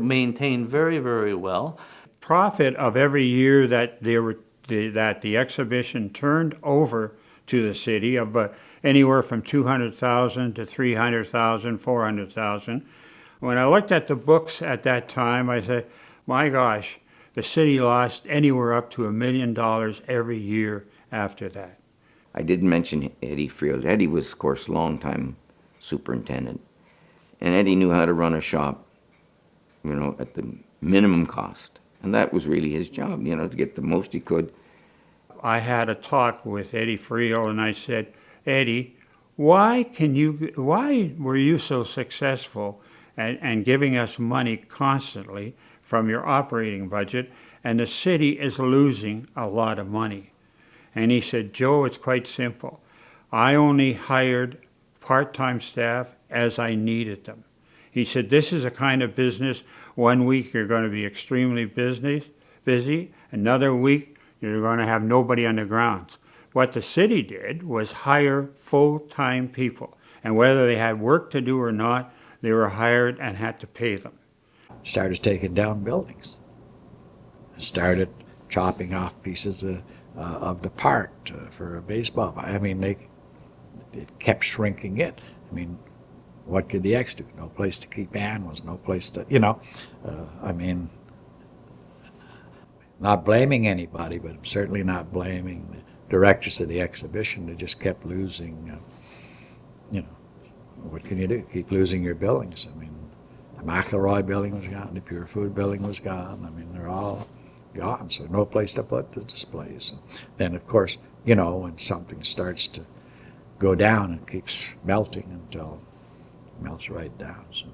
very, very well. Profit of every year that the exhibition turned over to the city of anywhere from $200,000 to $300,000, $400,000. When I looked at the books at that time, I said, my gosh, the city lost anywhere up to $1 million every year after that. I didn't mention Eddie Friel. Eddie was, of course, longtime superintendent. And Eddie knew how to run a shop, you know, at the minimum cost. And that was really his job, you know, to get the most he could. I had a talk with Eddie Friel, and I said, Eddie, why were you so successful and giving us money constantly from your operating budget, and the city is losing a lot of money? And he said, Joe, it's quite simple. I only hired part-time staff as I needed them. He said, this is a kind of business, 1 week you're going to be extremely busy, another week you're going to have nobody on the grounds. What the city did was hire full-time people, and whether they had work to do or not, they were hired and had to pay them. Started taking down buildings. Started chopping off pieces of the park for a baseball. I mean, it kept shrinking it. I mean, what could the X do? No place to keep animals, no place to, you know, I mean, not blaming anybody, but certainly not blaming the directors of the exhibition. They just kept losing, you know, what can you do? Keep losing your buildings. I mean, the McElroy building was gone, the Pure Food building was gone. I mean, they're all gone, so no place to put the displays. And then, of course, you know, when something starts to go down, it keeps melting until it melts right down. So.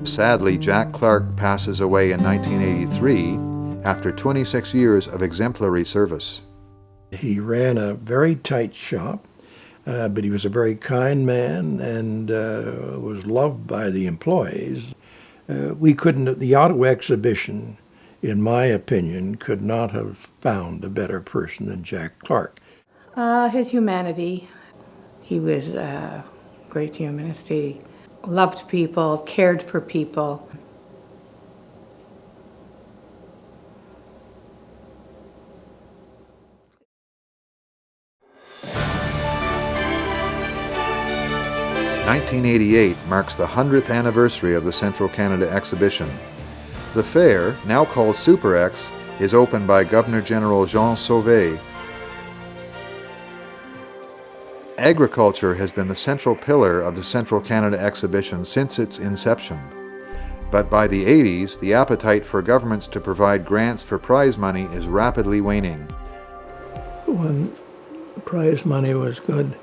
Sadly, Jack Clark passes away in 1983 after 26 years of exemplary service. He ran a very tight shop, but he was a very kind man and was loved by the employees. The Ottawa Exhibition, in my opinion, could not have found a better person than Jack Clark. His humanity. He was a great humanist. He loved people, cared for people. (1988) marks the 100th anniversary of the Central Canada Exhibition. The fair, now called Super X, is opened by Governor-General Jean Sauvé. Agriculture has been the central pillar of the Central Canada Exhibition since its inception. But by the 80s, the appetite for governments to provide grants for prize money is rapidly waning. When prize money was good,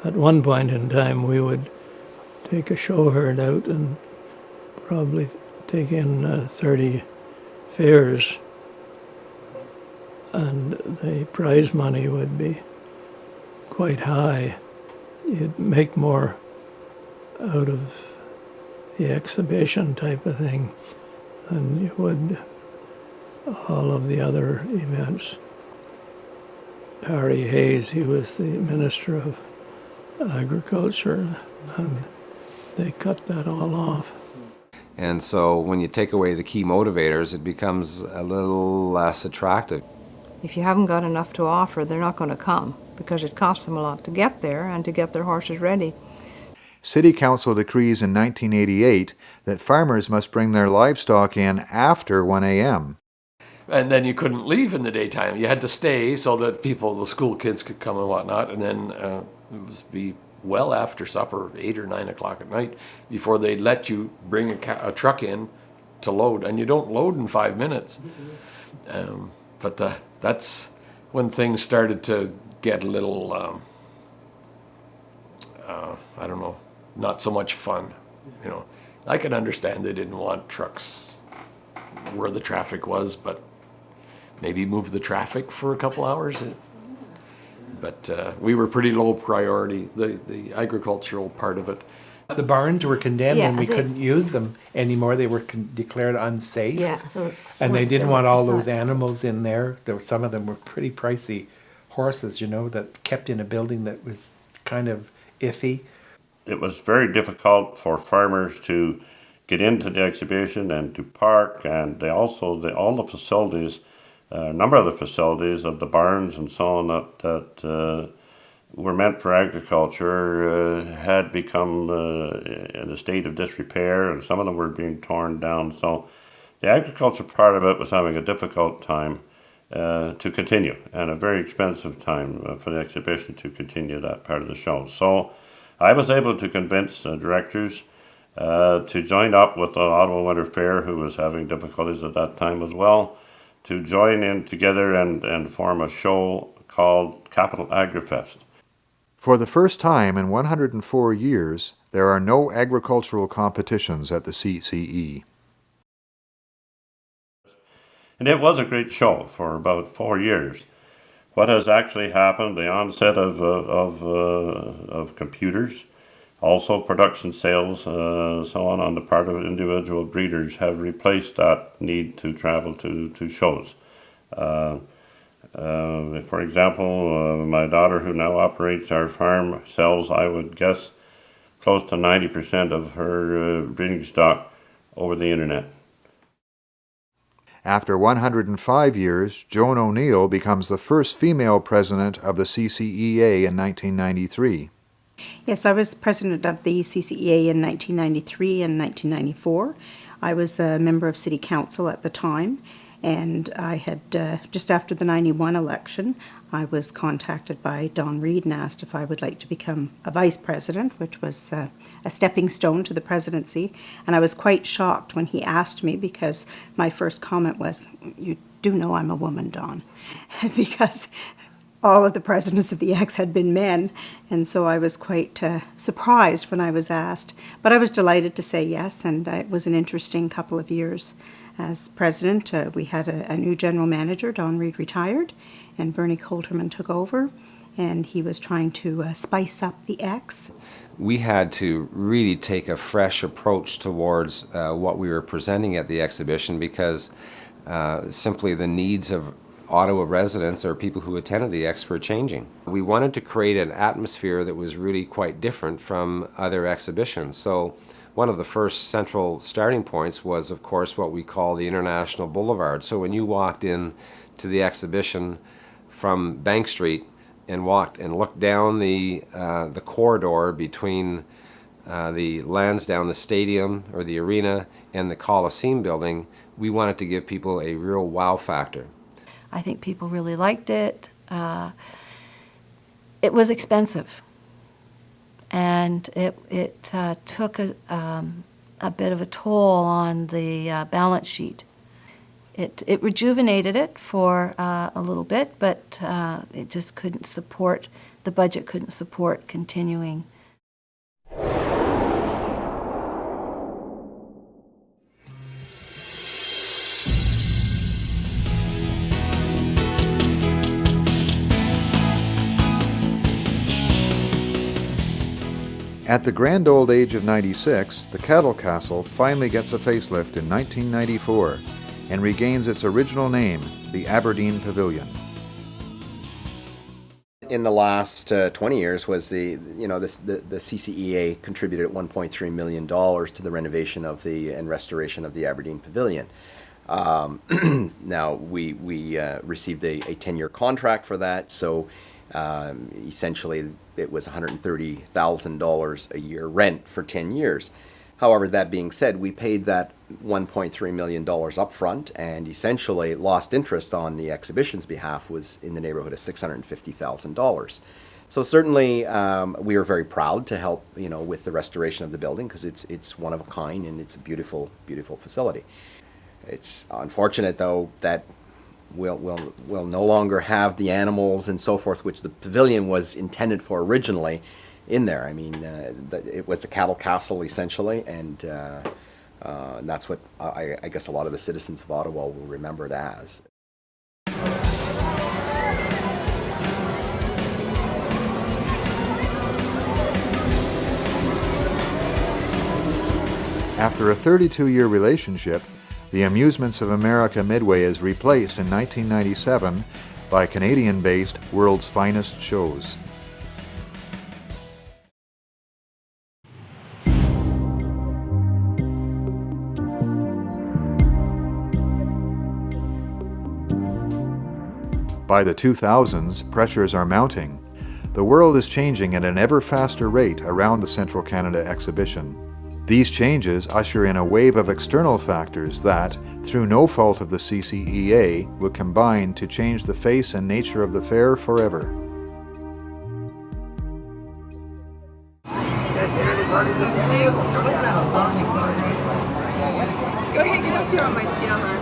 at one point in time, we would take a show herd out and probably take in 30 fairs, and the prize money would be quite high. You'd make more out of the exhibition type of thing than you would all of the other events. Harry Hayes, he was the Minister of Agriculture, and they cut that all off. And so when you take away the key motivators, it becomes a little less attractive. If you haven't got enough to offer, they're not going to come because it costs them a lot to get there and to get their horses ready. City Council decrees in 1988 that farmers must bring their livestock in after 1 a.m. And then you couldn't leave in the daytime. You had to stay so that the school kids could come and whatnot, and then it was be well after supper, 8 or 9 o'clock at night, before they'd let you bring a truck in to load. And you don't load in 5 minutes. But that's when things started to get a little, I don't know, not so much fun. You know, I can understand they didn't want trucks where the traffic was, but maybe move the traffic for a couple hours. But we were pretty low priority, the agricultural part of it. The barns were condemned and we they- couldn't use them anymore. They were declared unsafe. Yeah, those And they ones didn't that want were all those beside- animals in there. Some of them were pretty pricey horses, you know, that kept in a building that was kind of iffy. It was very difficult for farmers to get into the exhibition and to park, and all the facilities, a number of the facilities of the barns and so on that were meant for agriculture had become in a state of disrepair, and some of them were being torn down. So the agriculture part of it was having a difficult time to continue, and a very expensive time for the exhibition to continue that part of the show. So I was able to convince directors to join up with the Ottawa Winter Fair, who was having difficulties at that time as well, to join in together and form a show called Capital AgriFest. For the first time in 104 years, there are no agricultural competitions at the CCE. And it was a great show for about 4 years. What has actually happened, the onset of computers, also production sales, so on the part of individual breeders have replaced that need to travel to shows. For example, my daughter, who now operates our farm, sells, I would guess, close to 90% of her breeding stock over the internet. After 105 years, Joan O'Neill becomes the first female president of the CCEA in 1993. Yes, I was president of the CCEA in 1993 and 1994. I was a member of City Council at the time, and I had, just after the 91 election, I was contacted by Don Reed and asked if I would like to become a vice president, which was a stepping stone to the presidency. And I was quite shocked when he asked me, because my first comment was, "You do know I'm a woman, Don," because all of the presidents of the X had been men, and so I was quite surprised when I was asked. But I was delighted to say yes, and it was an interesting couple of years. as president. We had a new general manager. Don Reed retired, and Bernie Coulterman took over, and he was trying to spice up the X. We had to really take a fresh approach towards what we were presenting at the exhibition, because simply the needs of Ottawa residents or people who attended the X were changing. We wanted to create an atmosphere that was really quite different from other exhibitions. So one of the first central starting points was, of course, what we call the International Boulevard. So when you walked in to the exhibition from Bank Street and walked and looked down the corridor between the Lansdowne, the stadium or the arena, and the Coliseum building, we wanted to give people a real wow factor. I think people really liked it. It was expensive, and it took a bit of a toll on the balance sheet. It rejuvenated it for a little bit, but it just couldn't support, the budget couldn't support continuing. At the grand old age of 96, the Cattle Castle finally gets a facelift in 1994 and regains its original name, the Aberdeen Pavilion. In the last 20 years was the CCEA contributed $1.3 million to the renovation of and restoration of the Aberdeen Pavilion. Now we received a 10-year contract for that, so essentially it was $130,000 a year rent for 10 years. However, that being said, we paid that $1.3 million up front, and essentially lost interest on the exhibition's behalf was in the neighborhood of $650,000. So certainly we are very proud to help, with the restoration of the building, because it's one of a kind and it's a beautiful, beautiful facility. It's unfortunate though that we'll no longer have the animals and so forth, which the pavilion was intended for originally in there. I mean, it was the cattle castle essentially, and that's what I guess a lot of the citizens of Ottawa will remember it as. After a 32-year relationship, the Amusements of America Midway is replaced in 1997 by Canadian-based World's Finest Shows. By the 2000s, pressures are mounting. The world is changing at an ever faster rate around the Central Canada Exhibition. These changes usher in a wave of external factors that, through no fault of the CCEA, will combine to change the face and nature of the fair forever. Go ahead, get up here on my camera.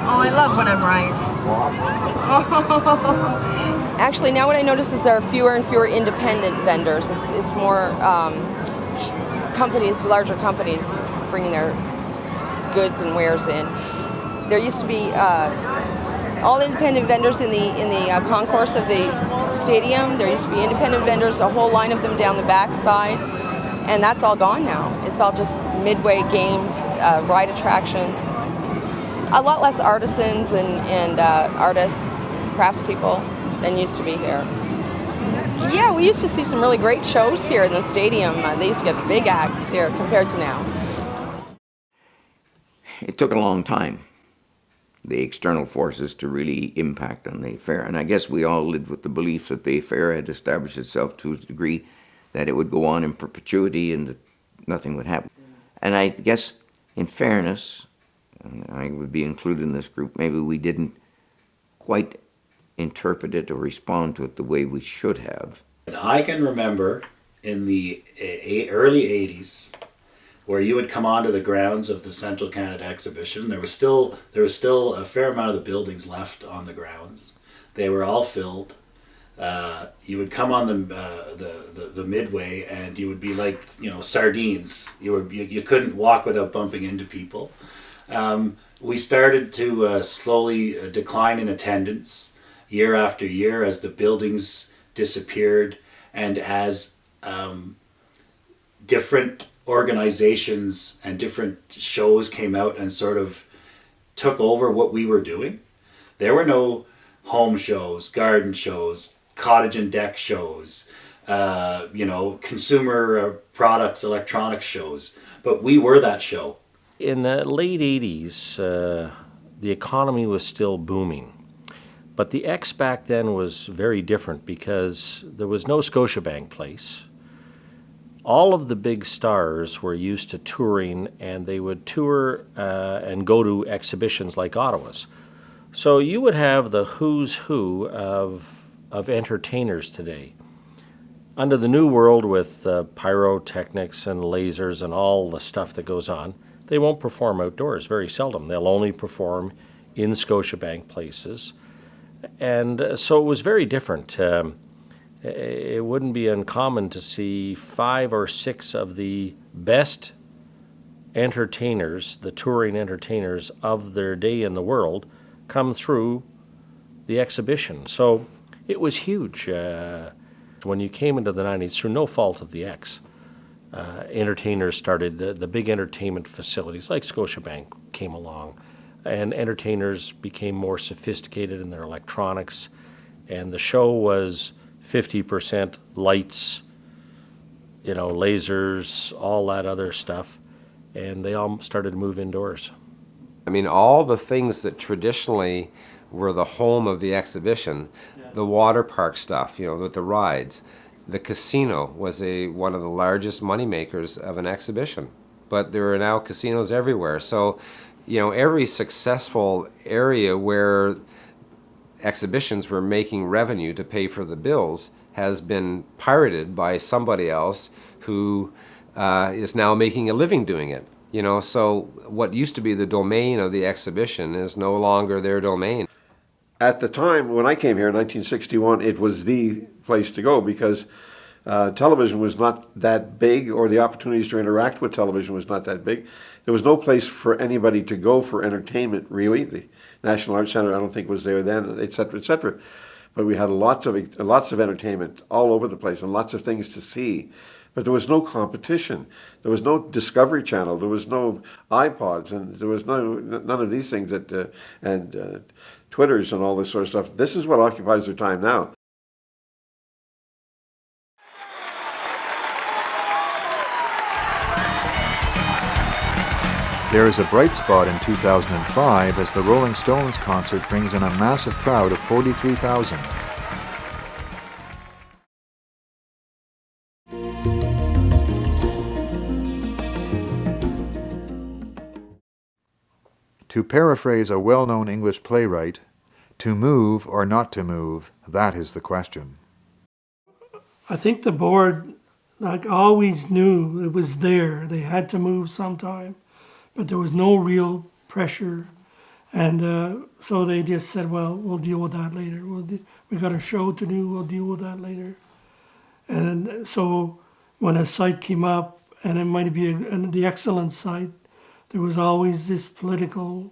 Oh, I love when I'm right. Actually, now what I notice is there are fewer and fewer independent vendors. It's more companies, larger companies, bringing their goods and wares in. There used to be all independent vendors in the concourse of the stadium. There used to be independent vendors, a whole line of them down the back side, and that's all gone now. It's all just Midway games, ride attractions. A lot less artisans and artists, craftspeople than used to be here. Yeah, we used to see some really great shows here in the stadium. They used to get big acts here compared to now. It took a long time, the external forces, to really impact on the fair. And I guess we all lived with the belief that the fair had established itself to a degree that it would go on in perpetuity and that nothing would happen. And I guess, in fairness, and I would be included in this group, maybe we didn't quite interpret it or respond to it the way we should have. I can remember in the early 80s where you would come onto the grounds of the Central Canada Exhibition. There was still a fair amount of the buildings left on the grounds. They were all filled. you would come on the Midway, and you would be like, you know, sardines. You couldn't walk without bumping into people. We started to slowly decline in attendance year after year as the buildings disappeared, and as different organizations and different shows came out and sort of took over what we were doing. There were no home shows, garden shows, cottage and deck shows, you know, consumer products, electronic shows, but we were that show. In the late 80s, the economy was still booming. But the X back then was very different because there was no Scotiabank Place. All of the big stars were used to touring, and they would tour and go to exhibitions like Ottawa's. So you would have the who's who of entertainers today. Under the new world with pyrotechnics and lasers and all the stuff that goes on, they won't perform outdoors, very seldom. They'll only perform in Scotiabank places. And so it was very different. It wouldn't be uncommon to see 5 or 6 of the best entertainers, the touring entertainers of their day in the world, come through the exhibition. So it was huge. When you came into the 90s, through no fault of the X, entertainers started, the big entertainment facilities like Scotiabank came along, and entertainers became more sophisticated in their electronics, and the show was 50% lights, you know, lasers, all that other stuff, and they all started to move indoors. I mean, all the things that traditionally were the home of the exhibition, the water park stuff, you know, with the rides, the casino was one of the largest money makers of an exhibition, but there are now casinos everywhere. So, you know, every successful area where exhibitions were making revenue to pay for the bills has been pirated by somebody else who is now making a living doing it. You know, so what used to be the domain of the exhibition is no longer their domain. At the time when I came here in 1961, it was the place to go because television was not that big, or the opportunities to interact with television was not that big. There was no place for anybody to go for entertainment, really. The National Arts Centre, I don't think, was there then, etc., etc. But we had lots of entertainment all over the place and lots of things to see. But there was no competition. There was no Discovery Channel. There was no iPods, and there was none of these things and Twitters and all this sort of stuff. This is what occupies their time now. There is a bright spot in 2005 as the Rolling Stones concert brings in a massive crowd of 43,000. To paraphrase a well-known English playwright, to move or not to move, that is the question. I think the board, like, always knew it was there. They had to move sometime, but there was no real pressure. And so they just said, well, we'll deal with that later. We got a show to do, we'll deal with that later. And so when a site came up, and it might be the excellent site, there was always this political,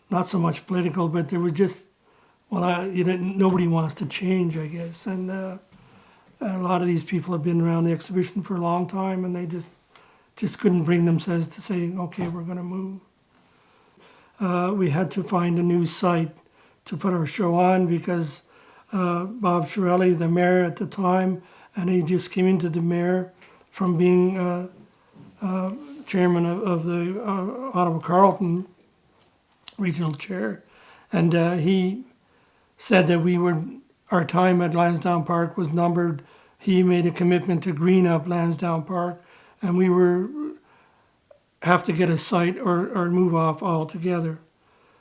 not so much political, but there was just, well, nobody wants to change, I guess. And a lot of these people have been around the exhibition for a long time, and they just couldn't bring themselves to say, okay, we're going to move. We had to find a new site to put our show on because Bob Shirelli, the mayor at the time, and he just came into the mayor from being chairman of the Ottawa Carleton regional chair, and he said that our time at Lansdowne Park was numbered. He made a commitment to green up Lansdowne Park, and we have to get a site or move off altogether.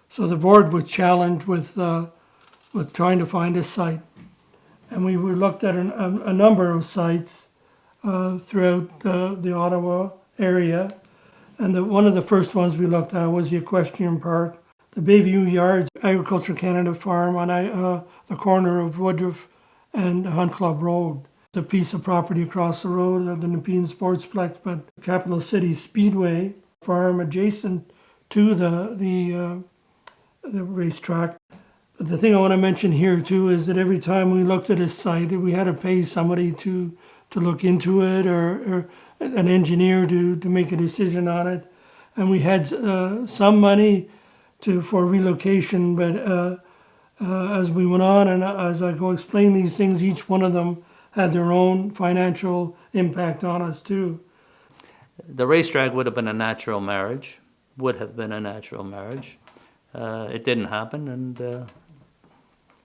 So the board was challenged with trying to find a site, and we looked at a number of sites throughout the Ottawa area, and one of the first ones we looked at was the Equestrian Park the Bayview Yards Agriculture Canada farm on the corner of Woodruff and Hunt Club Road. The piece of property across the road of the Nepean Sportsplex, but Capital City Speedway farm adjacent to the racetrack. But the thing I want to mention here too is that every time we looked at a site, we had to pay somebody to look into it, or an engineer to make a decision on it. And we had some money for relocation, but as we went on and as I go explain these things, each one of them had their own financial impact on us too. The racetrack would have been a natural marriage, It didn't happen, and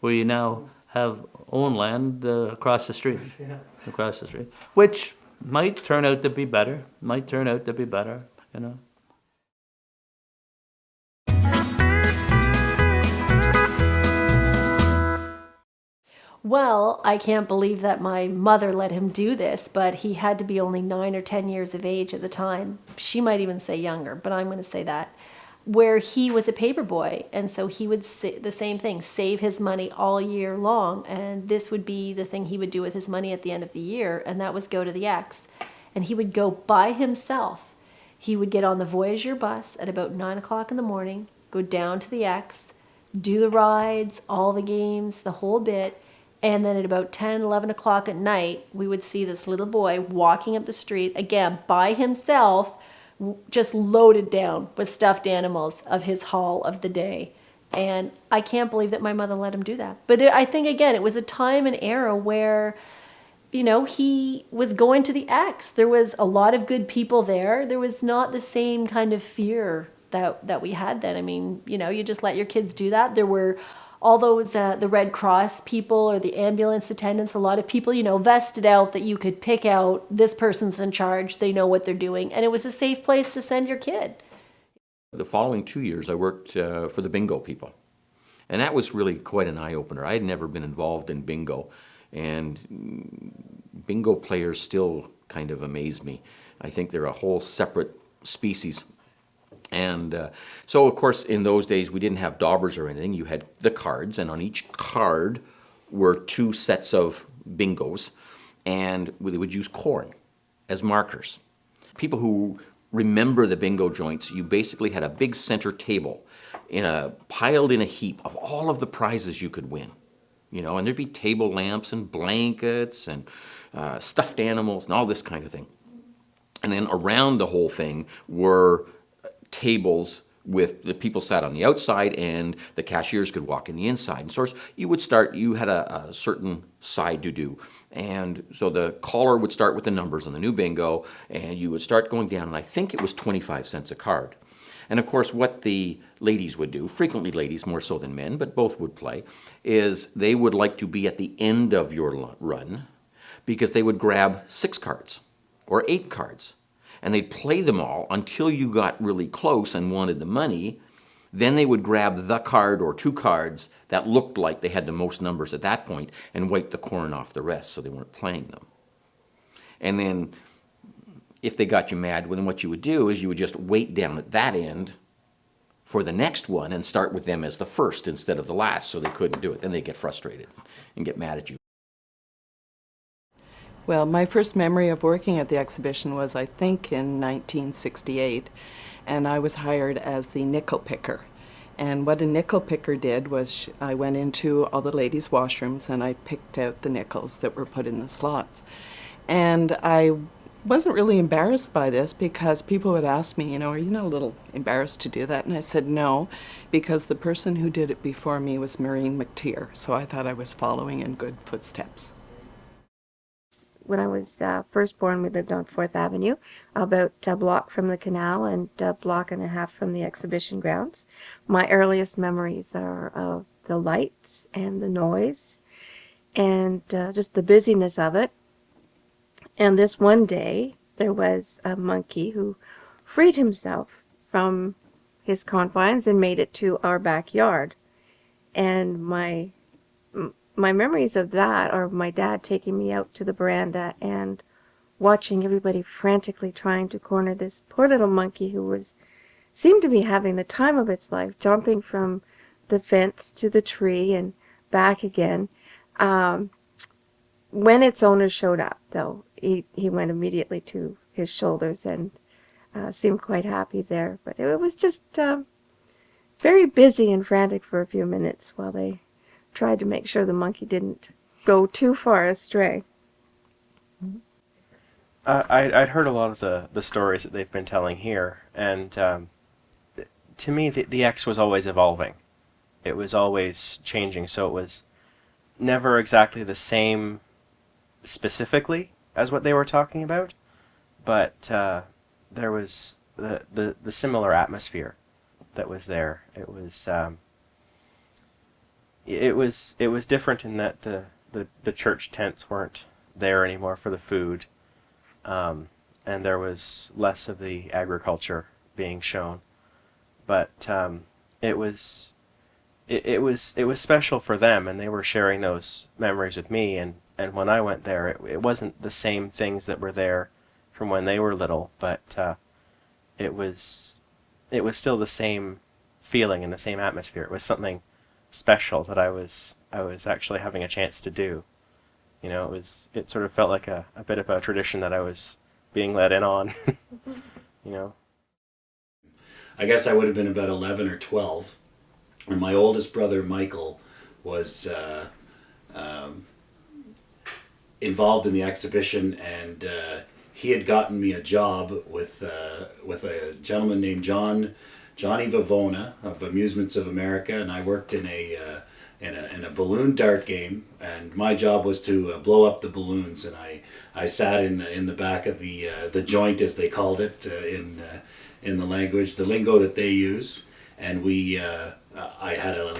we now have own land across the street, which might turn out to be better, you know. Well, I can't believe that my mother let him do this, but he had to be only 9 or 10 years of age at the time. She might even say younger, but I'm going to say that. Where he was a paper boy, and so he would the same thing, save his money all year long, and this would be the thing he would do with his money at the end of the year, and that was go to the X. And he would go by himself. He would get on the Voyager bus at about 9 o'clock in the morning, go down to the X, do the rides, all the games, the whole bit. And then at about 10, 11 o'clock at night, we would see this little boy walking up the street, again, by himself, just loaded down with stuffed animals of his haul of the day. And I can't believe that my mother let him do that. But I think, again, it was a time and era where, you know, he was going to the X. There was a lot of good people there. There was not the same kind of fear that we had then. I mean, you know, you just let your kids do that. There were all those, the Red Cross people or the ambulance attendants, a lot of people, you know, vested out that you could pick out this person's in charge, they know what they're doing, and it was a safe place to send your kid. The following 2 years, I worked for the bingo people. And that was really quite an eye-opener. I had never been involved in bingo, and bingo players still kind of amaze me. I think they're a whole separate species. And so, of course, in those days, we didn't have daubers or anything. You had the cards, and on each card were 2 sets of bingos, and they would use corn as markers. People who remember the bingo joints, you basically had a big center table piled in a heap of all of the prizes you could win. You know, and there'd be table lamps and blankets and stuffed animals and all this kind of thing. And then around the whole thing were tables with the people sat on the outside and the cashiers could walk in the inside. And so you had a certain side to do. And so the caller would start with the numbers on the new bingo, and you would start going down, and I think it was 25 cents a card. And of course, what the ladies would do, frequently ladies more so than men, but both would play, is they would like to be at the end of your run because they would grab 6 cards or 8 cards. And they'd play them all until you got really close and wanted the money. Then they would grab the card or 2 cards that looked like they had the most numbers at that point and wipe the corn off the rest so they weren't playing them. And then if they got you mad, then what you would do is you would just wait down at that end for the next one and start with them as the first instead of the last so they couldn't do it. Then they'd get frustrated and get mad at you. Well, my first memory of working at the exhibition was, I think, in 1968, and I was hired as the nickel picker. And what a nickel picker did was I went into all the ladies' washrooms and I picked out the nickels that were put in the slots. And I wasn't really embarrassed by this because people would ask me, you know, are you not a little embarrassed to do that? And I said no, because the person who did it before me was Maureen McTeer, so I thought I was following in good footsteps. When I was first born, we lived on 4th Avenue, about a block from the canal and a block and a half from the exhibition grounds. My earliest memories are of the lights and the noise and just the busyness of it. And this one day, there was a monkey who freed himself from his confines and made it to our backyard. And my memories of that are of my dad taking me out to the veranda and watching everybody frantically trying to corner this poor little monkey who was seemed to be having the time of its life, jumping from the fence to the tree and back again. When its owner showed up, though, he went immediately to his shoulders and seemed quite happy there. But it was just very busy and frantic for a few minutes while they tried to make sure the monkey didn't go too far astray. I'd heard a lot of the stories that they've been telling here, and to me, the X was always evolving. It was always changing, so it was never exactly the same specifically as what they were talking about, but there was the similar atmosphere that was there. It was different in that the church tents weren't there anymore for the food, and there was less of the agriculture being shown. But it was special for them, and they were sharing those memories with me. And when I went there, it wasn't the same things that were there from when they were little, but it was still the same feeling and the same atmosphere. It was something special that I was actually having a chance to do. You know, it sort of felt like a bit of a tradition that I was being let in on. You know. I guess I would have been about 11 or 12, and my oldest brother Michael was involved in the exhibition, and he had gotten me a job with a gentleman named Johnny Vavona of Amusements of America, and I worked in a balloon dart game, and my job was to blow up the balloons, and I sat in the back of the joint, as they called it, in the language, the lingo that they use, and I had a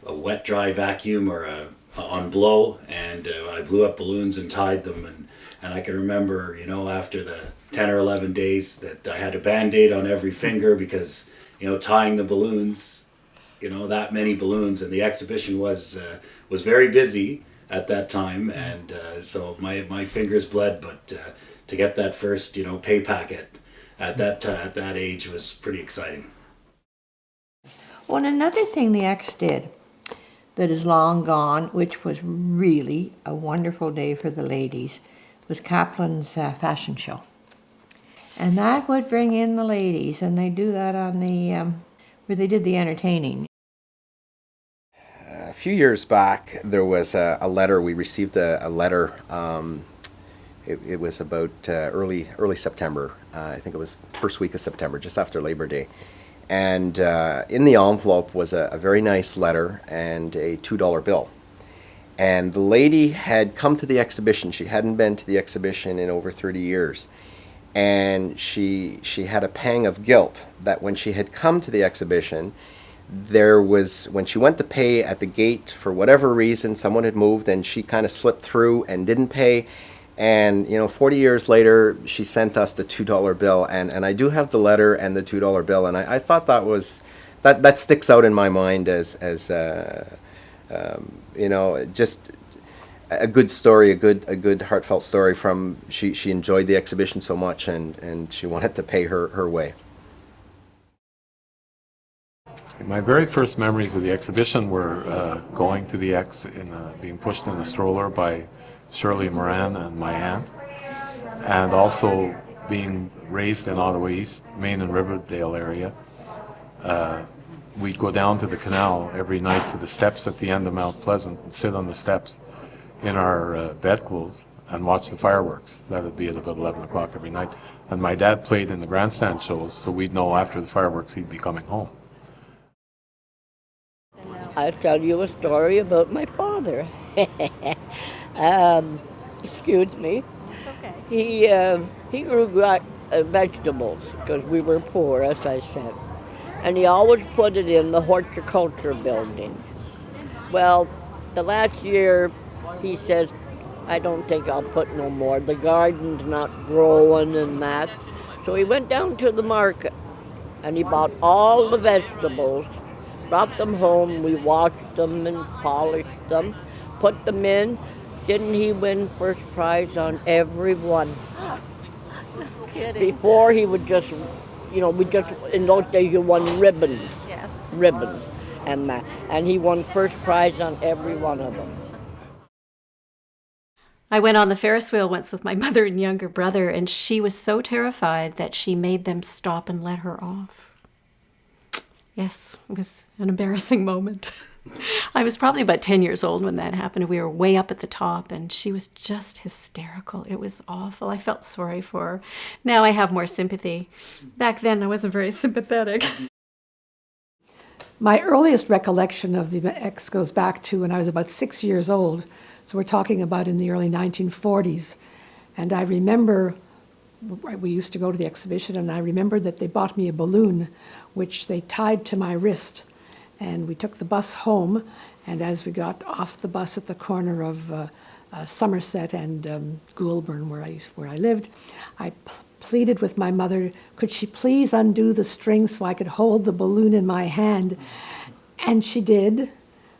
wet dry vacuum or on blow, and I blew up balloons and tied them, and I can remember, you know, after the 10 or 11 days that I had a Band-Aid on every finger because, you know, tying the balloons, you know, that many balloons, and the exhibition was very busy at that time, and so my fingers bled, but to get that first, you know, pay packet at that age was pretty exciting. Well, and another thing the X did that is long gone, which was really a wonderful day for the ladies, was Kaplan's fashion show. And that would bring in the ladies, and they do that on the, where they did the entertaining. A few years back, there was a letter, we received a letter, it was about early September, I think it was first week of September, just after Labor Day. And in the envelope was a very nice letter and a $2 bill. And the lady had come to the exhibition. She hadn't been to the exhibition in over 30 years. And she had a pang of guilt that when she had come to the exhibition, when she went to pay at the gate, for whatever reason, someone had moved and she kind of slipped through and didn't pay. And, you know, 40 years later, she sent us the $2 bill. And I do have the letter and the $2 bill. And I thought that sticks out in my mind as you know, just a good story, a good heartfelt story from, she enjoyed the exhibition so much and she wanted to pay her way. My very first memories of the exhibition were going to the X being pushed in a stroller by Shirley Moran and my aunt, and also being raised in Ottawa East, Main and Riverdale area. We'd go down to the canal every night to the steps at the end of Mount Pleasant and sit on the steps in our bedclothes and watch the fireworks. That would be at about 11 o'clock every night. And my dad played in the Grandstand shows, so we'd know after the fireworks he'd be coming home. I'll tell you a story about my father. Excuse me. That's okay. He grew vegetables because we were poor, as I said. And he always put it in the horticulture building. Well, the last year he says, I don't think I'll put no more. The garden's not growing and that. So he went down to the market and he bought all the vegetables, brought them home, we washed them and polished them, put them in. Didn't he win first prize on every one? No kidding. Before he would just, you know, we just, in those days you won ribbons. Yes. Ribbons. And he won first prize on every one of them. I went on the Ferris wheel once with my mother and younger brother, and she was so terrified that she made them stop and let her off. Yes, it was an embarrassing moment. I was probably about 10 years old when that happened. We were way up at the top, and she was just hysterical. It was awful. I felt sorry for her. Now I have more sympathy. Back then, I wasn't very sympathetic. My earliest recollection of the X goes back to when I was about 6 years old. So we're talking about in the early 1940s. And I remember we used to go to the exhibition, and I remember that they bought me a balloon, which they tied to my wrist. And we took the bus home, and as we got off the bus at the corner of Somerset and Goulburn, where I lived, I pleaded with my mother, could she please undo the string so I could hold the balloon in my hand? And she did,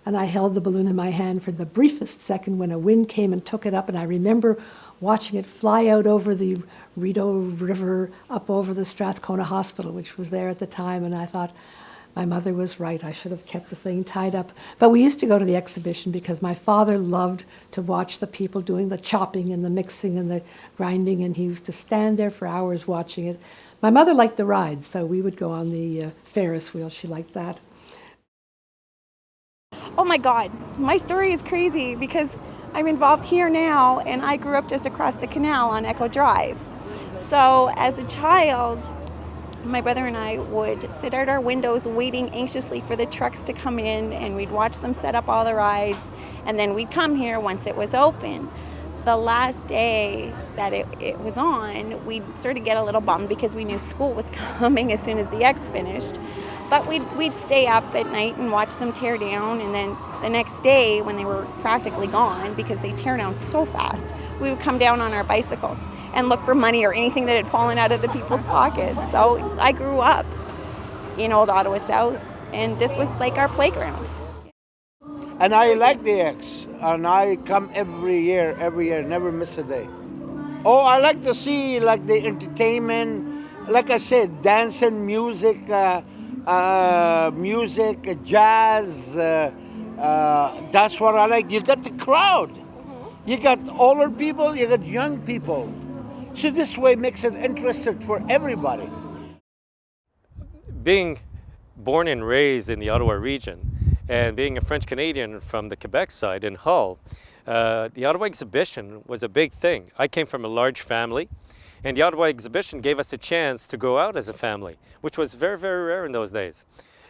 and I held the balloon in my hand for the briefest second when a wind came and took it up, and I remember watching it fly out over the Rideau River, up over the Strathcona Hospital, which was there at the time, and I thought, my mother was right, I should have kept the thing tied up. But we used to go to the exhibition because my father loved to watch the people doing the chopping and the mixing and the grinding, and he used to stand there for hours watching it. My mother liked the rides, so we would go on the Ferris wheel. She liked that. Oh my God, my story is crazy because I'm involved here now, and I grew up just across the canal on Echo Drive. So as a child, my brother and I would sit at our windows waiting anxiously for the trucks to come in, and we'd watch them set up all the rides, and then we'd come here once it was open. The last day that it was on, we'd sort of get a little bummed because we knew school was coming as soon as the X finished. But we'd stay up at night and watch them tear down, and then the next day when they were practically gone, because they tear down so fast, we would come down on our bicycles and look for money or anything that had fallen out of the people's pockets. So I grew up in Old Ottawa South, and this was like our playground. And I like the X, and I come every year, never miss a day. Oh, I like to see like the entertainment, like I said, dance and music, jazz. That's what I like. You got the crowd. You got older people, you got young people. So this way makes it interesting for everybody. Being born and raised in the Ottawa region and being a French Canadian from the Quebec side in Hull, the Ottawa Exhibition was a big thing. I came from a large family, and the Ottawa Exhibition gave us a chance to go out as a family, which was very, very rare in those days.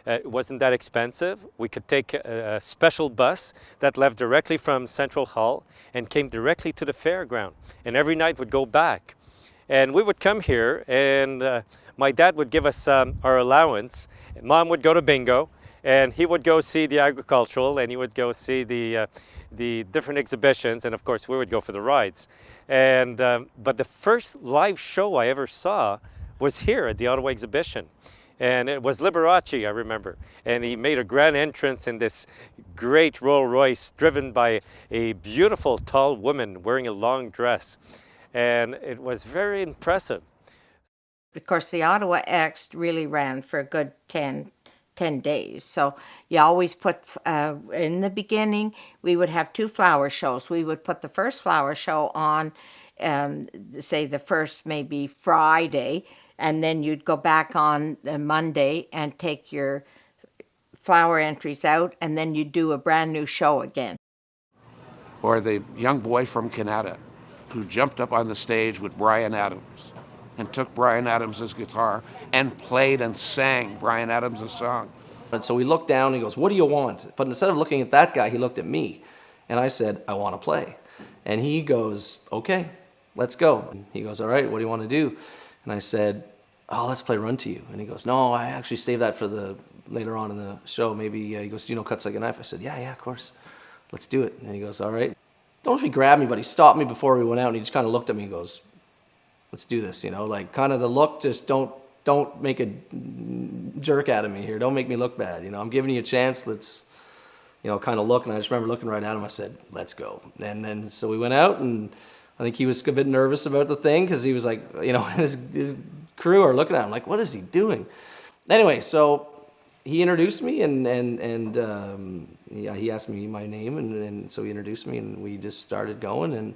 It wasn't that expensive. We could take a special bus that left directly from Central Hull and came directly to the fairground, and every night would go back. And we would come here, and my dad would give us our allowance. Mom would go to bingo, and he would go see the agricultural, and he would go see the different exhibitions, and of course we would go for the rides. And but the first live show I ever saw was here at the Ottawa Exhibition. And it was Liberace, I remember. And he made a grand entrance in this great Rolls Royce driven by a beautiful tall woman wearing a long dress. And it was very impressive. Of course, the Ottawa X really ran for a good 10 days. So you always put, in the beginning, we would have 2 flower shows. We would put the first flower show on, say the first maybe Friday, and then you'd go back on Monday and take your flower entries out, and then you'd do a brand new show again. Or the young boy from Canada who jumped up on the stage with Bryan Adams and took Bryan Adams' guitar and played and sang Bryan Adams' song. And so we looked down and he goes, "What do you want?" But instead of looking at that guy, he looked at me. And I said, "I want to play." And he goes, "Okay, let's go." And he goes, "All right, what do you want to do?" And I said, "Oh, let's play Run to You." And he goes, "No, I actually saved that for the later on in the show. Maybe," he goes, "Do you know Cuts Like a Knife?" I said, yeah, of course. Let's do it." And he goes, "All right." Don't know if he grabbed me, but he stopped me before we went out, and he just kind of looked at me and goes, "Let's do this," like kind of the look, just don't make a jerk out of me here. Don't make me look bad. I'm giving you a chance. Let's, kind of look. And I just remember looking right at him. I said, "Let's go." And then, so we went out, and I think he was a bit nervous about the thing because he was like, his crew are looking at him like, what is he doing? Anyway, so he introduced me, and yeah, he asked me my name, and so he introduced me, and we just started going. And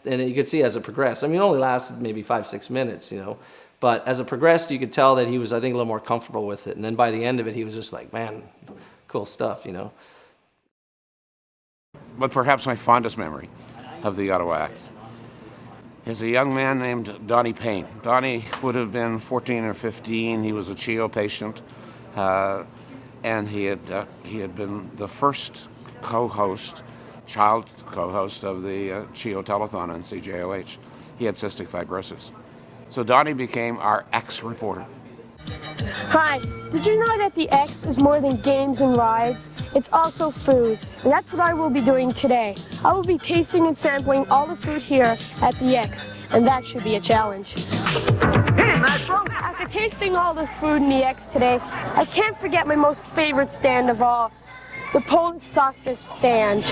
you could see as it progressed. I mean, it only lasted maybe 5-6 minutes, you know. But as it progressed, you could tell that he was, I think, a little more comfortable with it. And then by the end of it, he was just like, man, cool stuff, you know. But perhaps my fondest memory of the Ottawa X is a young man named Donnie Payne. Donnie would have been 14 or 15. He was a CHEO patient, and he had been the first child co-host of the CHEO telethon on CJOH. He had cystic fibrosis. So Donnie became our X reporter. Hi, did you know that the X is more than games and rides? It's also food, and that's what I will be doing today. I will be tasting and sampling all the food here at the X, and that should be a challenge. After tasting all the food in the X today, I can't forget my most favorite stand of all, the Polish sausage stand.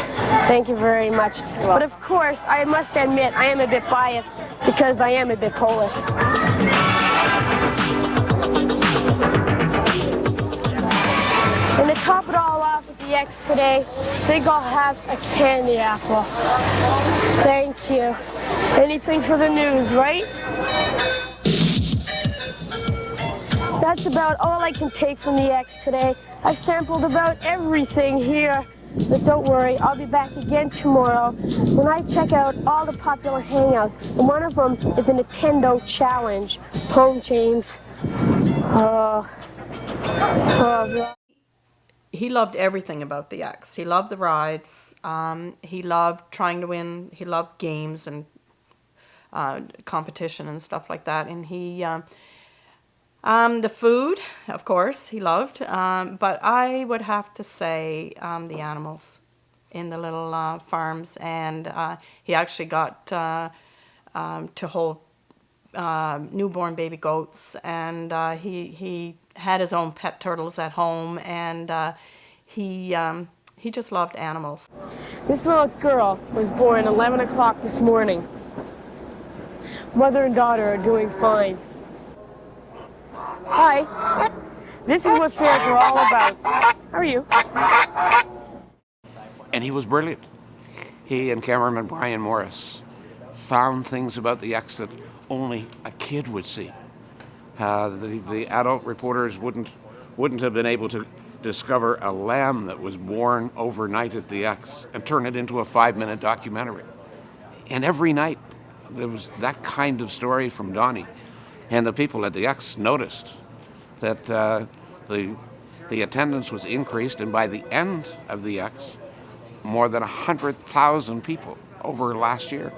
Thank you very much. But of course, I must admit I am a bit biased because I am a bit Polish. And to top it all off with the X today, I think I'll have a candy apple. Thank you. Anything for the news, right? That's about all I can take from the X today. I've sampled about everything here. But don't worry, I'll be back again tomorrow when I check out all the popular hangouts. And one of them is a Nintendo challenge. Home chains. He loved everything about the X. He loved the rides. He loved trying to win. He loved games and competition and stuff like that. And he, the food, of course, he loved. But I would have to say the animals in the little farms. And he actually got to hold newborn baby goats, and he had his own pet turtles at home, and he just loved animals. This little girl was born 11 o'clock this morning. Mother and daughter are doing fine. Hi. This is what fairs are all about. How are you? And he was brilliant. He and cameraman Brian Morris found things about the X that only a kid would see. The adult reporters wouldn't have been able to discover a lamb that was born overnight at the X and turn it into a 5-minute documentary. And every night there was that kind of story from Donnie. And the people at the X noticed that the attendance was increased, and by the end of the X, more than 100,000 people over last year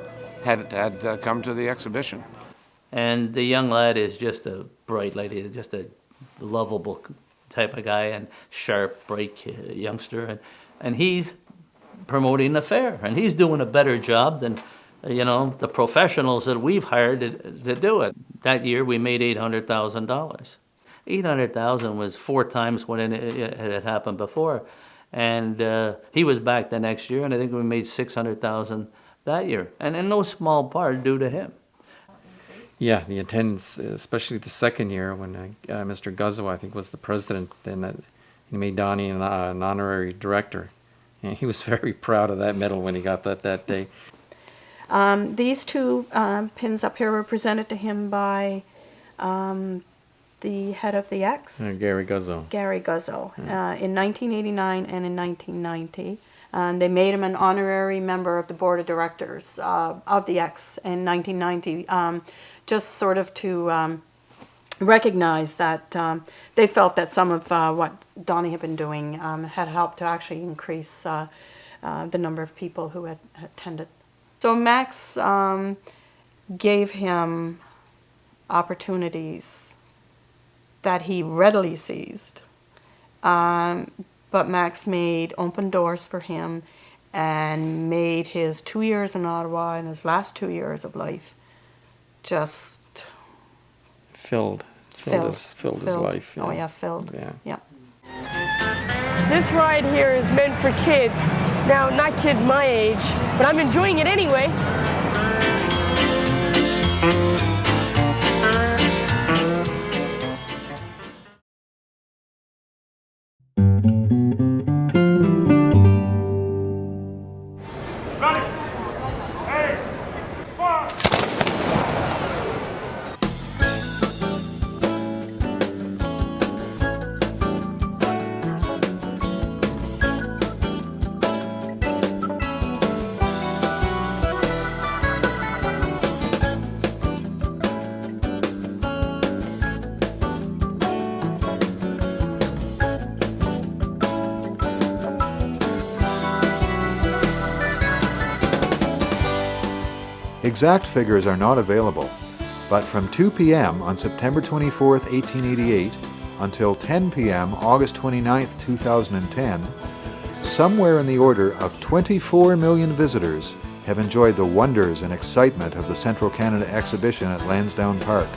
had come to the exhibition. And the young lad is just a bright lady, just a lovable type of guy, and sharp, bright youngster. And he's promoting the fair, and he's doing a better job than, you know, the professionals that we've hired to do it. That year we made $800,000. $800,000 was 4 times what it had happened before. And he was back the next year, and I think we made $600,000 that year. And in no small part due to him. Yeah, the attendance, especially the second year when Mr. Guzzo, I think, was the president, then he made Donnie an honorary director. And he was very proud of that medal when he got that day. These two pins up here were presented to him by the head of the X. Gary Guzzo. Gary Guzzo, in 1989 and in 1990. And they made him an honorary member of the board of directors of the X in 1990. Just sort of to recognize that they felt that some of what Donnie had been doing had helped to actually increase the number of people who had attended. So Max gave him opportunities that he readily seized, but Max made open doors for him and made his 2 years in Ottawa and his last 2 years of life just filled his life. Yeah. Oh yeah, filled. Yeah. This ride here is meant for kids. Now, not kids my age, but I'm enjoying it anyway. Exact figures are not available, but from 2 p.m. on September 24, 1888, until 10 p.m. August 29, 2010, somewhere in the order of 24 million visitors have enjoyed the wonders and excitement of the Central Canada Exhibition at Lansdowne Park.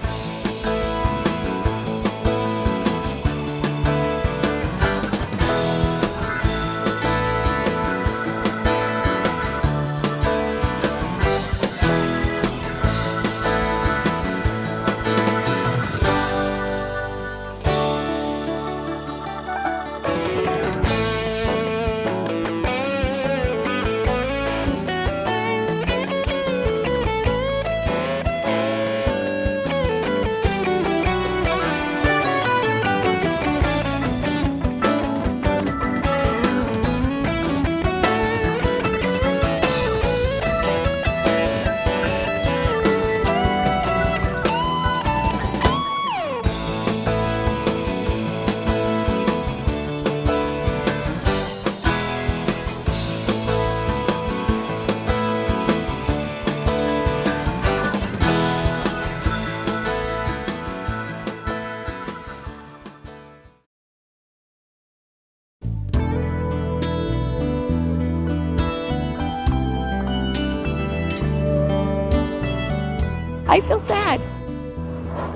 I feel sad.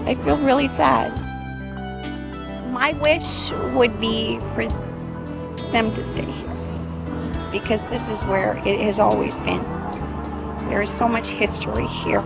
I feel really sad. My wish would be for them to stay here because this is where it has always been. There is so much history here.